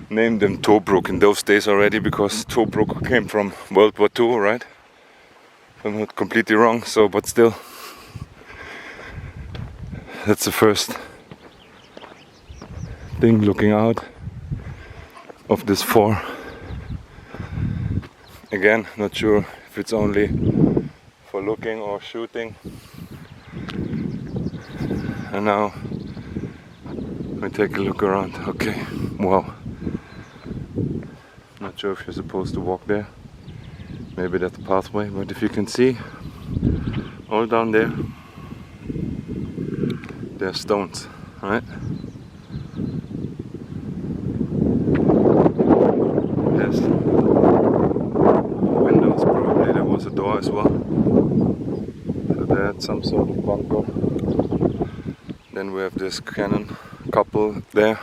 Speaker 1: name them Tobruk in those days already, because Tobruk came from World War II, right? I'm not completely wrong, so, but still, that's the first thing looking out of this fort. Again, not sure if it's only for looking or shooting. And now we take a look around. Okay, wow. Not Not sure if you're supposed to walk there. Maybe that's the pathway, but if you can see, all down there, there are stones, right? There's windows, probably there was a door as well. So that's some sort of bunker. Then we have this cannon couple there.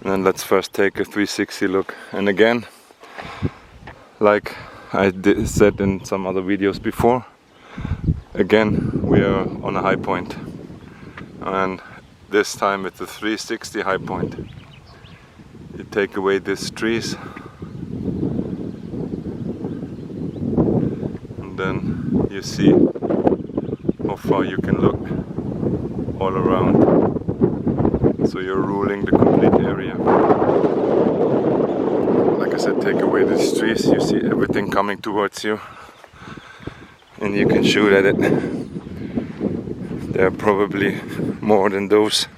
Speaker 1: And then let's first take a 360 look. And again, like I said in some other videos before, again we are on a high point. And this time it's a 360 high point. You take away these trees, and then you see how far you can look all around. So you're ruling the complete area. Like I said, take away these trees, you see everything coming towards you, and you can shoot at it. There are probably more than those.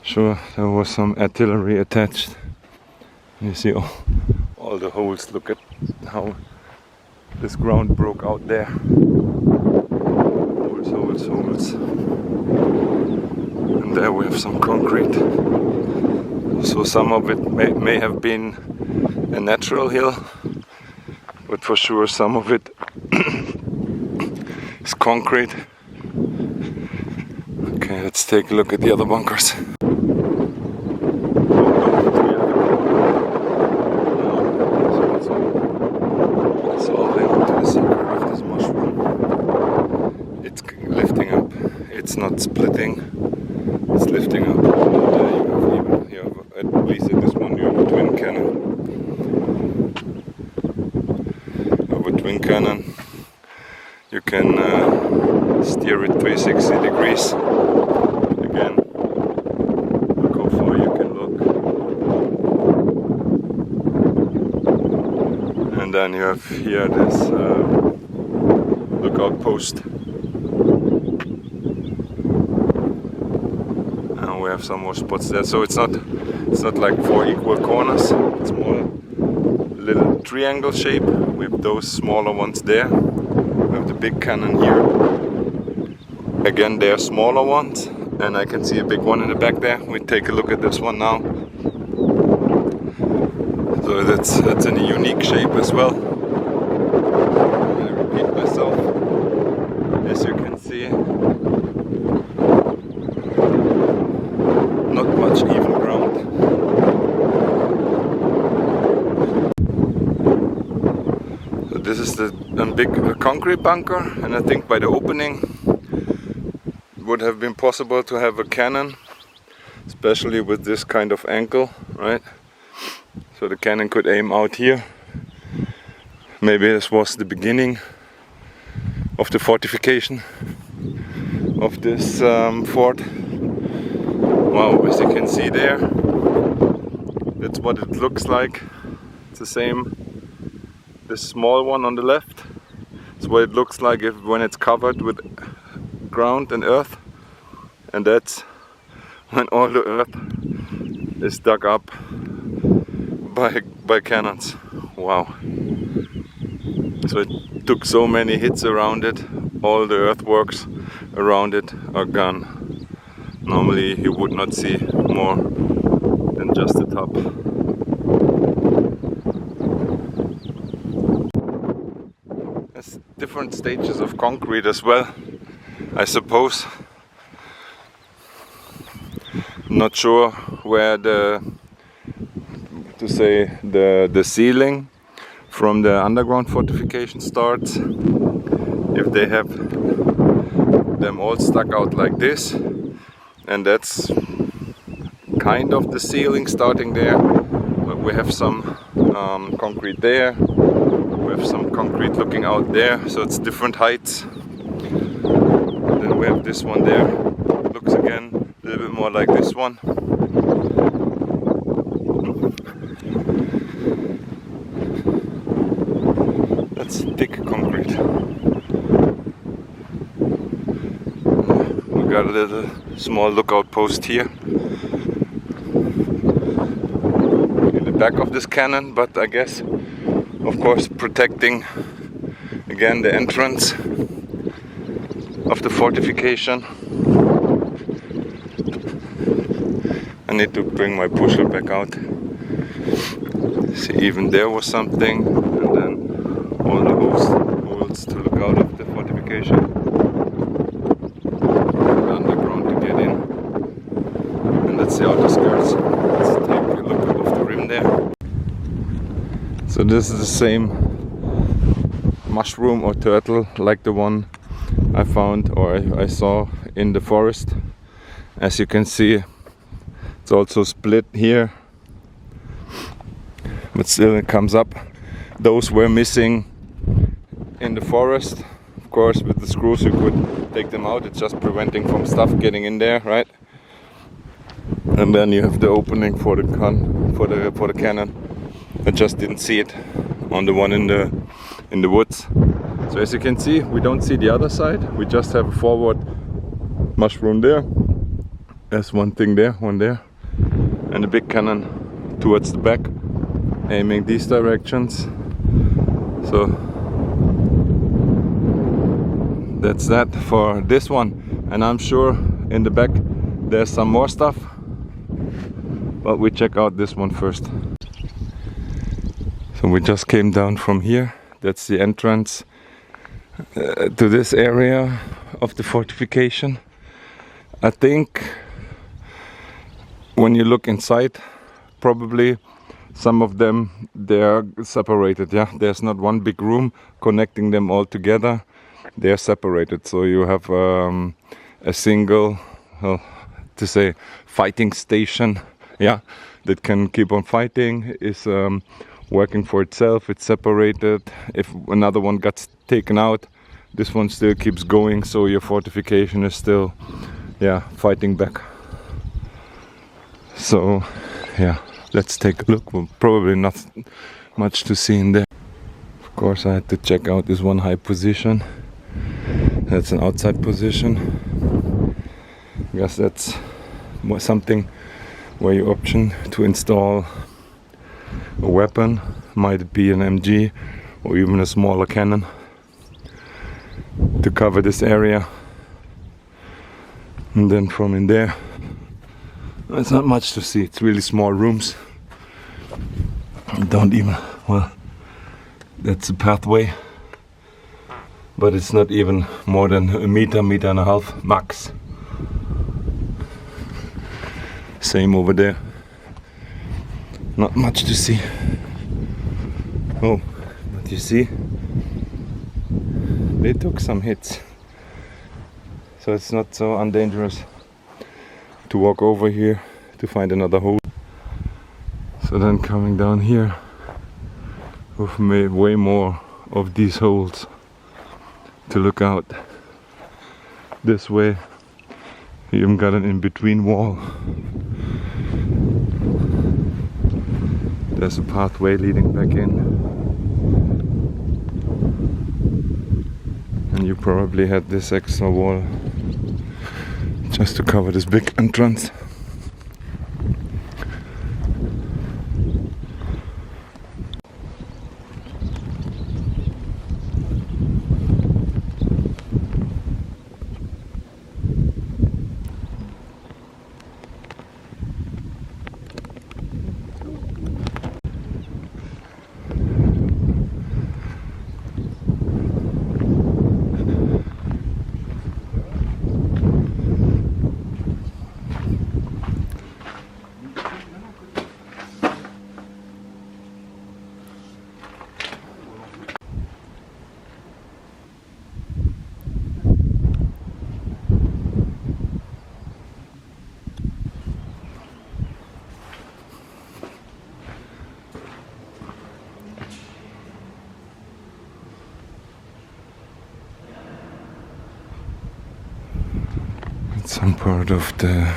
Speaker 1: Sure, there was some artillery attached. You see all the holes. Look at how this ground broke out there. Holes, holes, holes. And there we have some concrete. So some of it may have been a natural hill, but for sure some of it is concrete. Okay, let's take a look at the other bunkers. It's not splitting, it's lifting up. And you have at least at this one you have a twin cannon. You have a twin cannon. You can steer it 360 degrees. Again, look how far you can look. And then you have here this lookout post. We have some more spots there, so it's not like 4 equal corners. It's more a little triangle shape with those smaller ones there. We have the big cannon here. Again, they are smaller ones, and I can see a big one in the back there. We take a look at this one now. So that's in a unique shape as well. I repeat myself, as you can see. Not much even ground. So this is the big concrete bunker, and I think by the opening it would have been possible to have a cannon, especially with this kind of angle, right? So the cannon could aim out here. Maybe this was the beginning of the fortification of this fort. Wow, as you can see there, that's what it looks like. It's the same, this small one on the left. It's what it looks like when it's covered with ground and earth. And that's when all the earth is dug up by cannons. Wow. So it took so many hits around it, all the earthworks around it are gone. Normally you would not see more than just the top. There's different stages of concrete as well, I suppose. Not sure where the ceiling from the underground fortification starts. If they have them all stuck out like this, and that's kind of the ceiling starting there, but we have some concrete there, we have some concrete looking out there, so it's different heights. Then we have this one there, looks again a little bit more like this one. That's thick concrete. got a little small lookout post here in the back of this cannon, but I guess, of course, protecting again the entrance of the fortification. I need to bring my bushel back out. See, even there was something, and then all the holes to look out of the fortification. Underground to get in. And that's the outer skirts. Let's take a look of the rim there. So this is the same mushroom or turtle like the one I found or I saw in the forest. As you can see, it's also split here, but still it comes up. Those were missing in the forest. Of course, with the screws you could take them out. It's just preventing from stuff getting in there, right? And then you have the opening for the cannon. I just didn't see it on the one in the woods. So as you can see, we don't see the other side. We just have a forward mushroom there. There's one thing there, one there, and a big cannon towards the back, aiming these directions. So that's that for this one, and I'm sure in the back there's some more stuff, but we check out this one first. So we just came down from here. That's the entrance to this area of the fortification. I think when you look inside, probably some of them, they are separated. Yeah, there's not one big room connecting them all together. They are separated, so you have a single, to say, fighting station. Yeah, that can keep on fighting, is working for itself. It's separated. If another one gets taken out, this one still keeps going, so your fortification is still, yeah, fighting back. So yeah, let's take a look. Well, probably not much to see in there. Of course, I had to check out this one high position. That's an outside position. I guess that's something where you option to install a weapon. Might it be an MG or even a smaller cannon to cover this area. And then from in there, there's not much to see. It's really small rooms. Don't even, well, that's a pathway, but it's not even more than a meter and a half max. Same over there. Not much to see. Oh, but you see, they took some hits, so it's not so undangerous to walk over here to find another hole. So then coming down here, we've made way more of these holes to look out. This way, you even got an in-between wall. There's a pathway leading back in. And you probably had this extra wall just to cover this big entrance. Some part of the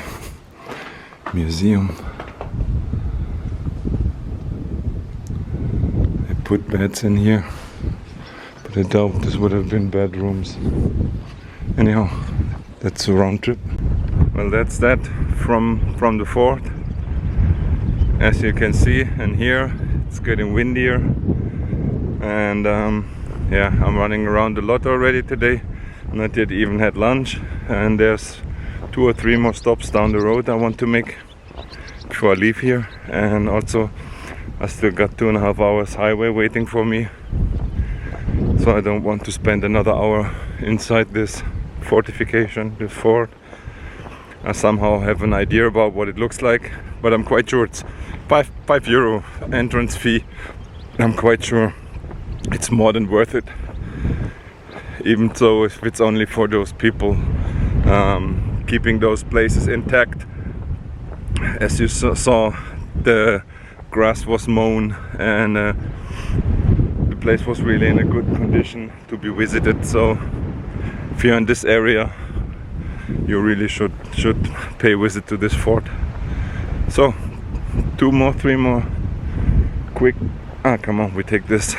Speaker 1: museum. They put beds in here, but I doubt this would have been bedrooms. Anyhow, That's a round trip. Well, that's that from the fort. As you can see and hear, it's getting windier, and yeah, I'm running around a lot already today. Not yet even had lunch, and there's 2 or 3 more stops down the road I want to make before I leave here. And also I still got 2.5 hours highway waiting for me, so I don't want to spend another hour inside this fortification, this fort. I somehow have an idea about what it looks like, but I'm quite sure it's €5 entrance fee. I'm quite sure it's more than worth it, even though if it's only for those people keeping those places intact. As you saw, the grass was mown, and the place was really in a good condition to be visited. So if you're in this area, you really should pay a visit to this fort. So 2 more, 3 more quick, come on, we take this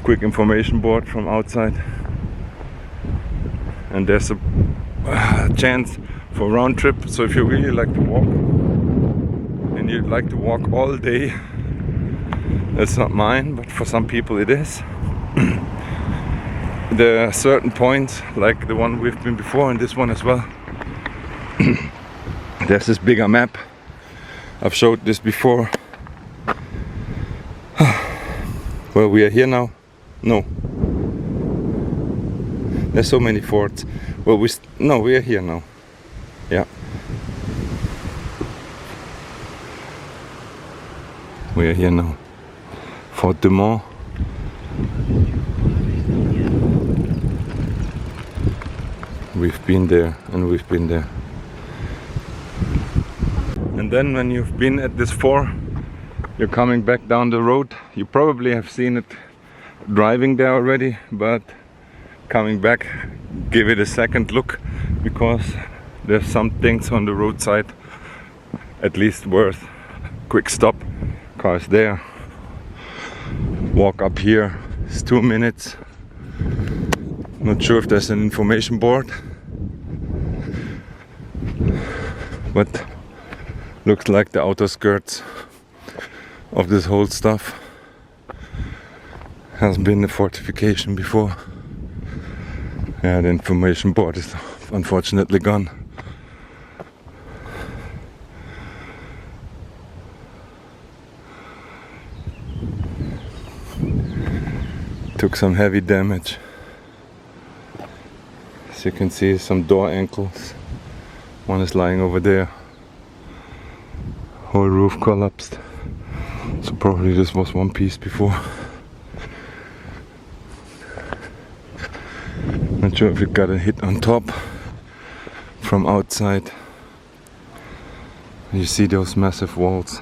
Speaker 1: quick information board from outside, and there's a chance for round trip. So if you really like to walk, and you'd like to walk all day, that's not mine, but for some people it is. There are certain points, like the one we've been before and this one as well. There's this bigger map. I've showed this before. Well, we are here now. No. There's so many forts. Well, we are here now. Yeah. We are here now. Fort de Mont. We've been there, and we've been there. And then when you've been at this fort, you're coming back down the road. You probably have seen it driving there already, but coming back, give it a second look, because there's some things on the roadside at least worth quick stop. Cars there. Walk up here. It's 2 minutes. Not sure if there's an information board, but looks like the outer skirts of this whole stuff has been a fortification before. Yeah, the information board is unfortunately gone. Took some heavy damage. As you can see, some door ankles. One is lying over there. Whole roof collapsed. So probably this was one piece before. Not sure if it got a hit on top from outside. You see those massive walls,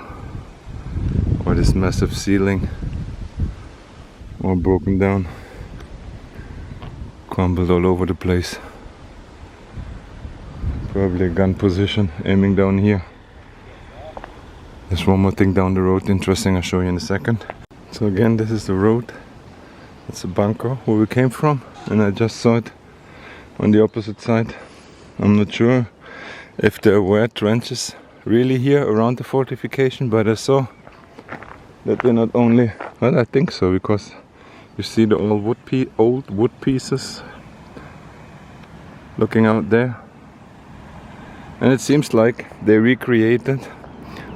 Speaker 1: or this massive ceiling, all broken down, crumbled all over the place. Probably a gun position, aiming down here. There's one more thing down the road, interesting, I'll show you in a second. So again, this is the road. It's a bunker where we came from, and I just saw it on the opposite side. I'm not sure if there were trenches really here around the fortification, but I saw that they're not only, well, I think so, because you see the old wood pieces looking out there, and it seems like they recreated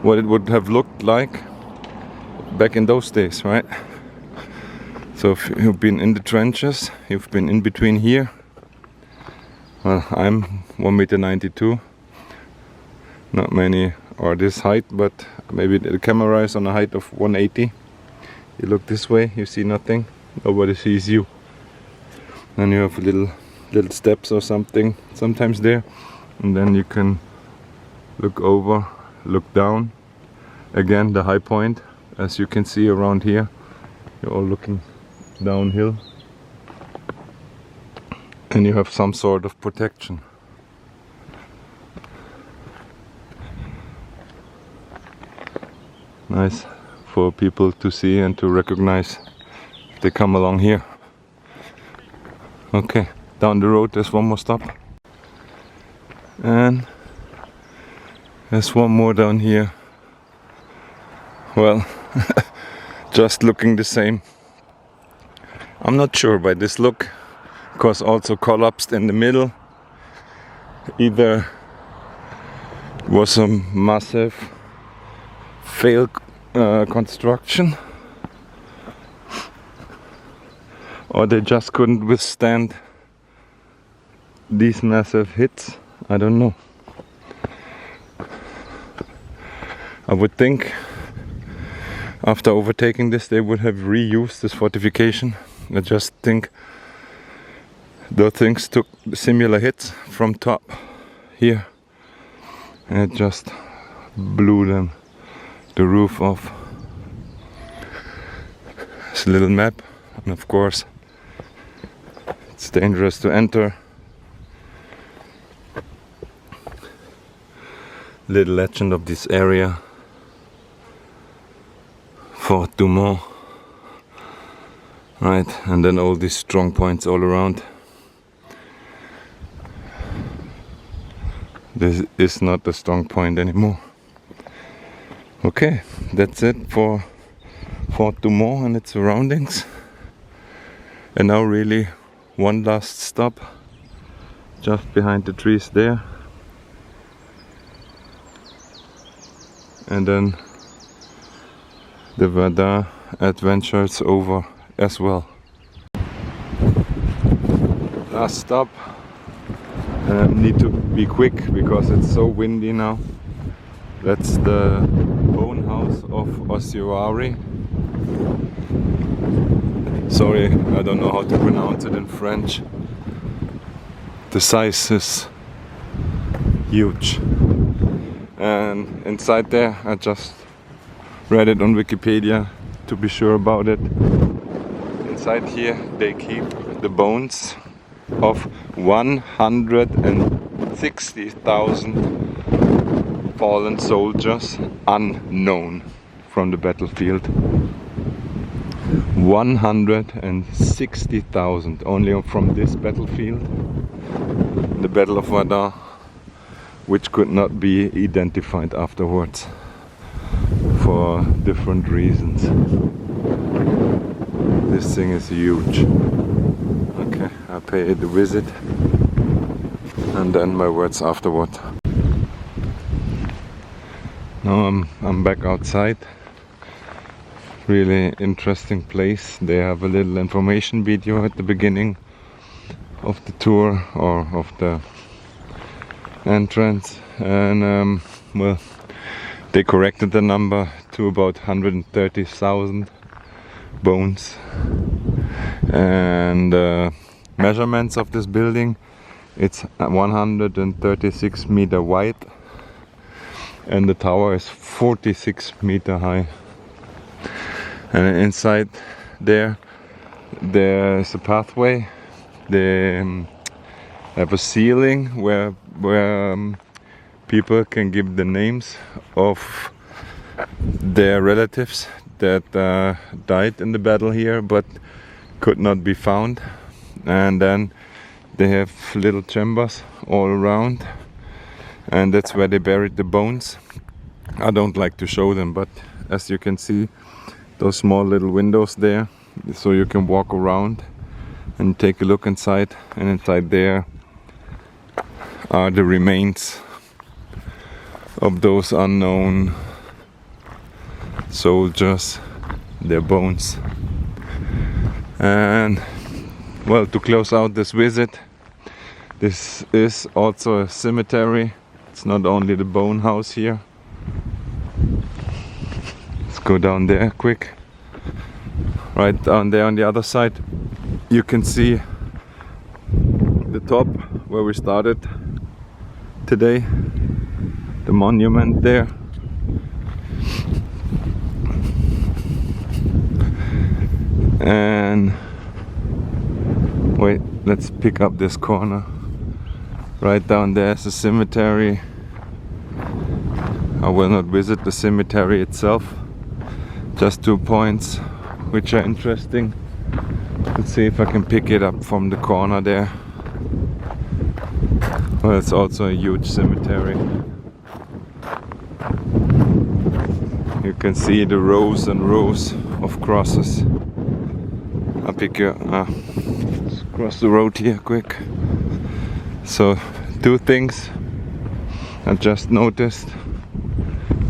Speaker 1: what it would have looked like back in those days, right? So if you've been in the trenches, you've been in between here. Well, I'm 1.92 meters. Not many are this height, but maybe the camera is on a height of 180. You look this way, you see nothing. Nobody sees you. Then you have little steps or something sometimes there, and then you can look over, look down. Again, the high point, as you can see around here, you're all looking downhill, and you have some sort of protection. Nice for people to see and to recognize if they come along here. Okay, down the road there's one more stop. And there's one more down here. Well, just looking the same. I'm not sure by this look, because also collapsed in the middle. Either was a massive failed construction, or they just couldn't withstand these massive hits. I don't know. I would think after overtaking this they would have reused this fortification. I just think those things took similar hits from top here and it just blew them the roof off. It's a little map, and of course it's dangerous to enter. Little legend of this area. Fort Dumont. Right, and then all these strong points all around. This is not a strong point anymore. Okay, that's it for Fort Dumont and its surroundings. And now really one last stop, just behind the trees there. And then the Verdun adventure is over as well. Last stop. Need to be quick because it's so windy now. That's the bone house of Ossuary. Sorry, I don't know how to pronounce it in French. The size is huge. And inside there, I just read it on Wikipedia to be sure about it. Inside here they keep the bones of 160,000 fallen soldiers unknown from the battlefield. 160,000 only from this battlefield, the Battle of Verdun, which could not be identified afterwards for different reasons. This thing is huge. Okay, I pay it a visit and then my words afterward. Now I'm back outside. Really interesting place. They have a little information video at the beginning of the tour or of the entrance, and well, they corrected the number to about 130,000 bones. And measurements of this building, it's 136 meter wide and the tower is 46 meter high. And inside there's a pathway. They have a ceiling where people can give the names of their relatives that died in the battle here but could not be found. And then they have little chambers all around, and that's where they buried the bones. I don't like to show them, but as you can see, those small little windows there, so you can walk around and take a look inside, and inside there are the remains of those unknown soldiers, their bones. And well, to close out this visit, this is also a cemetery. It's not only the bone house here. Let's go down there quick. Right down there on the other side, you can see the top where we started today, the monument there. And wait, let's pick up this corner. Right down there is a cemetery. I will not visit the cemetery itself, just 2 points which are interesting. Let's see if I can pick it up from the corner there. Well, it's also a huge cemetery. You can see the rows and rows of crosses. I'll pick you let's cross the road here quick. So, two things I just noticed.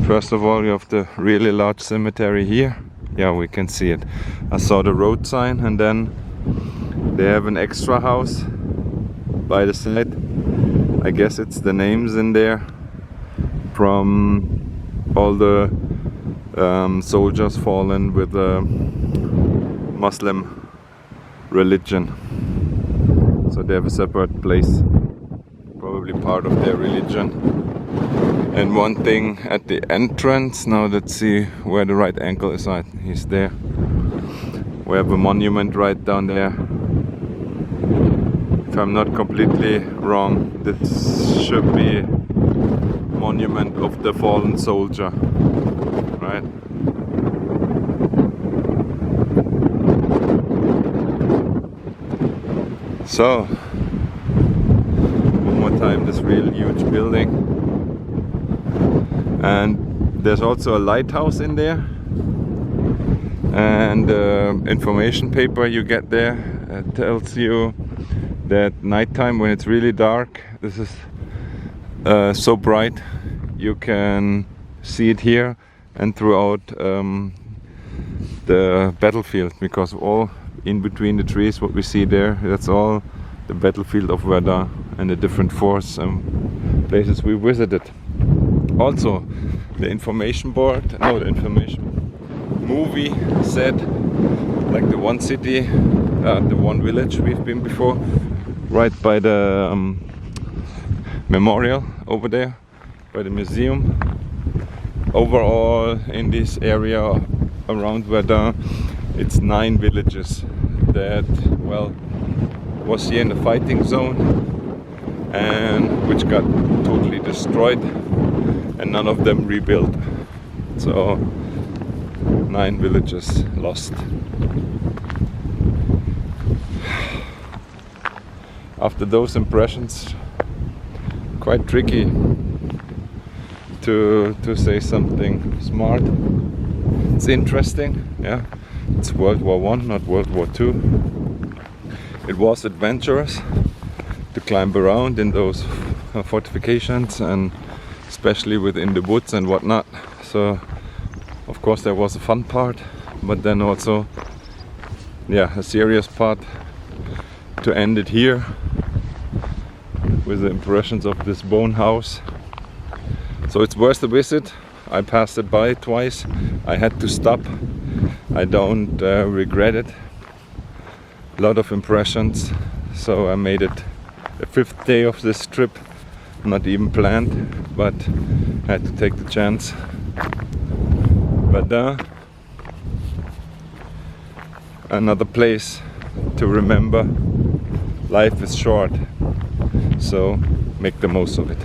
Speaker 1: First of all, you have the really large cemetery here. Yeah, we can see it. I saw the road sign, and then they have an extra house by the side. I guess it's the names in there from all the soldiers fallen with the Muslim religion. So they have a separate place, probably part of their religion. And one thing at the entrance, now let's see where the right ankle is at. He's there. We have a monument right down there. If I'm not completely wrong, this should be monument of the fallen soldier, right? So, one more time, this real huge building. And there's also a lighthouse in there. And the information paper you get there tells you that nighttime, when it's really dark, this is so bright, you can see it here and throughout the battlefield, because all in between the trees, what we see there, that's all the battlefield of Verdun and the different forts and places we visited. Also, the information movie said, like the one city, the one village we've been before, right by the memorial over there, by the museum. Overall, in this area around Verdun, it's 9 villages that, well, was here in the fighting zone and which got totally destroyed, and none of them rebuilt. So 9 villages lost. After those impressions, quite tricky to say something smart. It's interesting, yeah. It's World War I, not World War II. It was adventurous to climb around in those fortifications, and especially within the woods and whatnot. So, of course, there was a fun part, but then also, yeah, a serious part to end it here with the impressions of this bone house. So it's worth a visit. I passed it by twice. I had to stop. I don't regret it. A lot of impressions. So I made it the 5th day of this trip. Not even planned, but I had to take the chance. But another place to remember. Life is short, so make the most of it.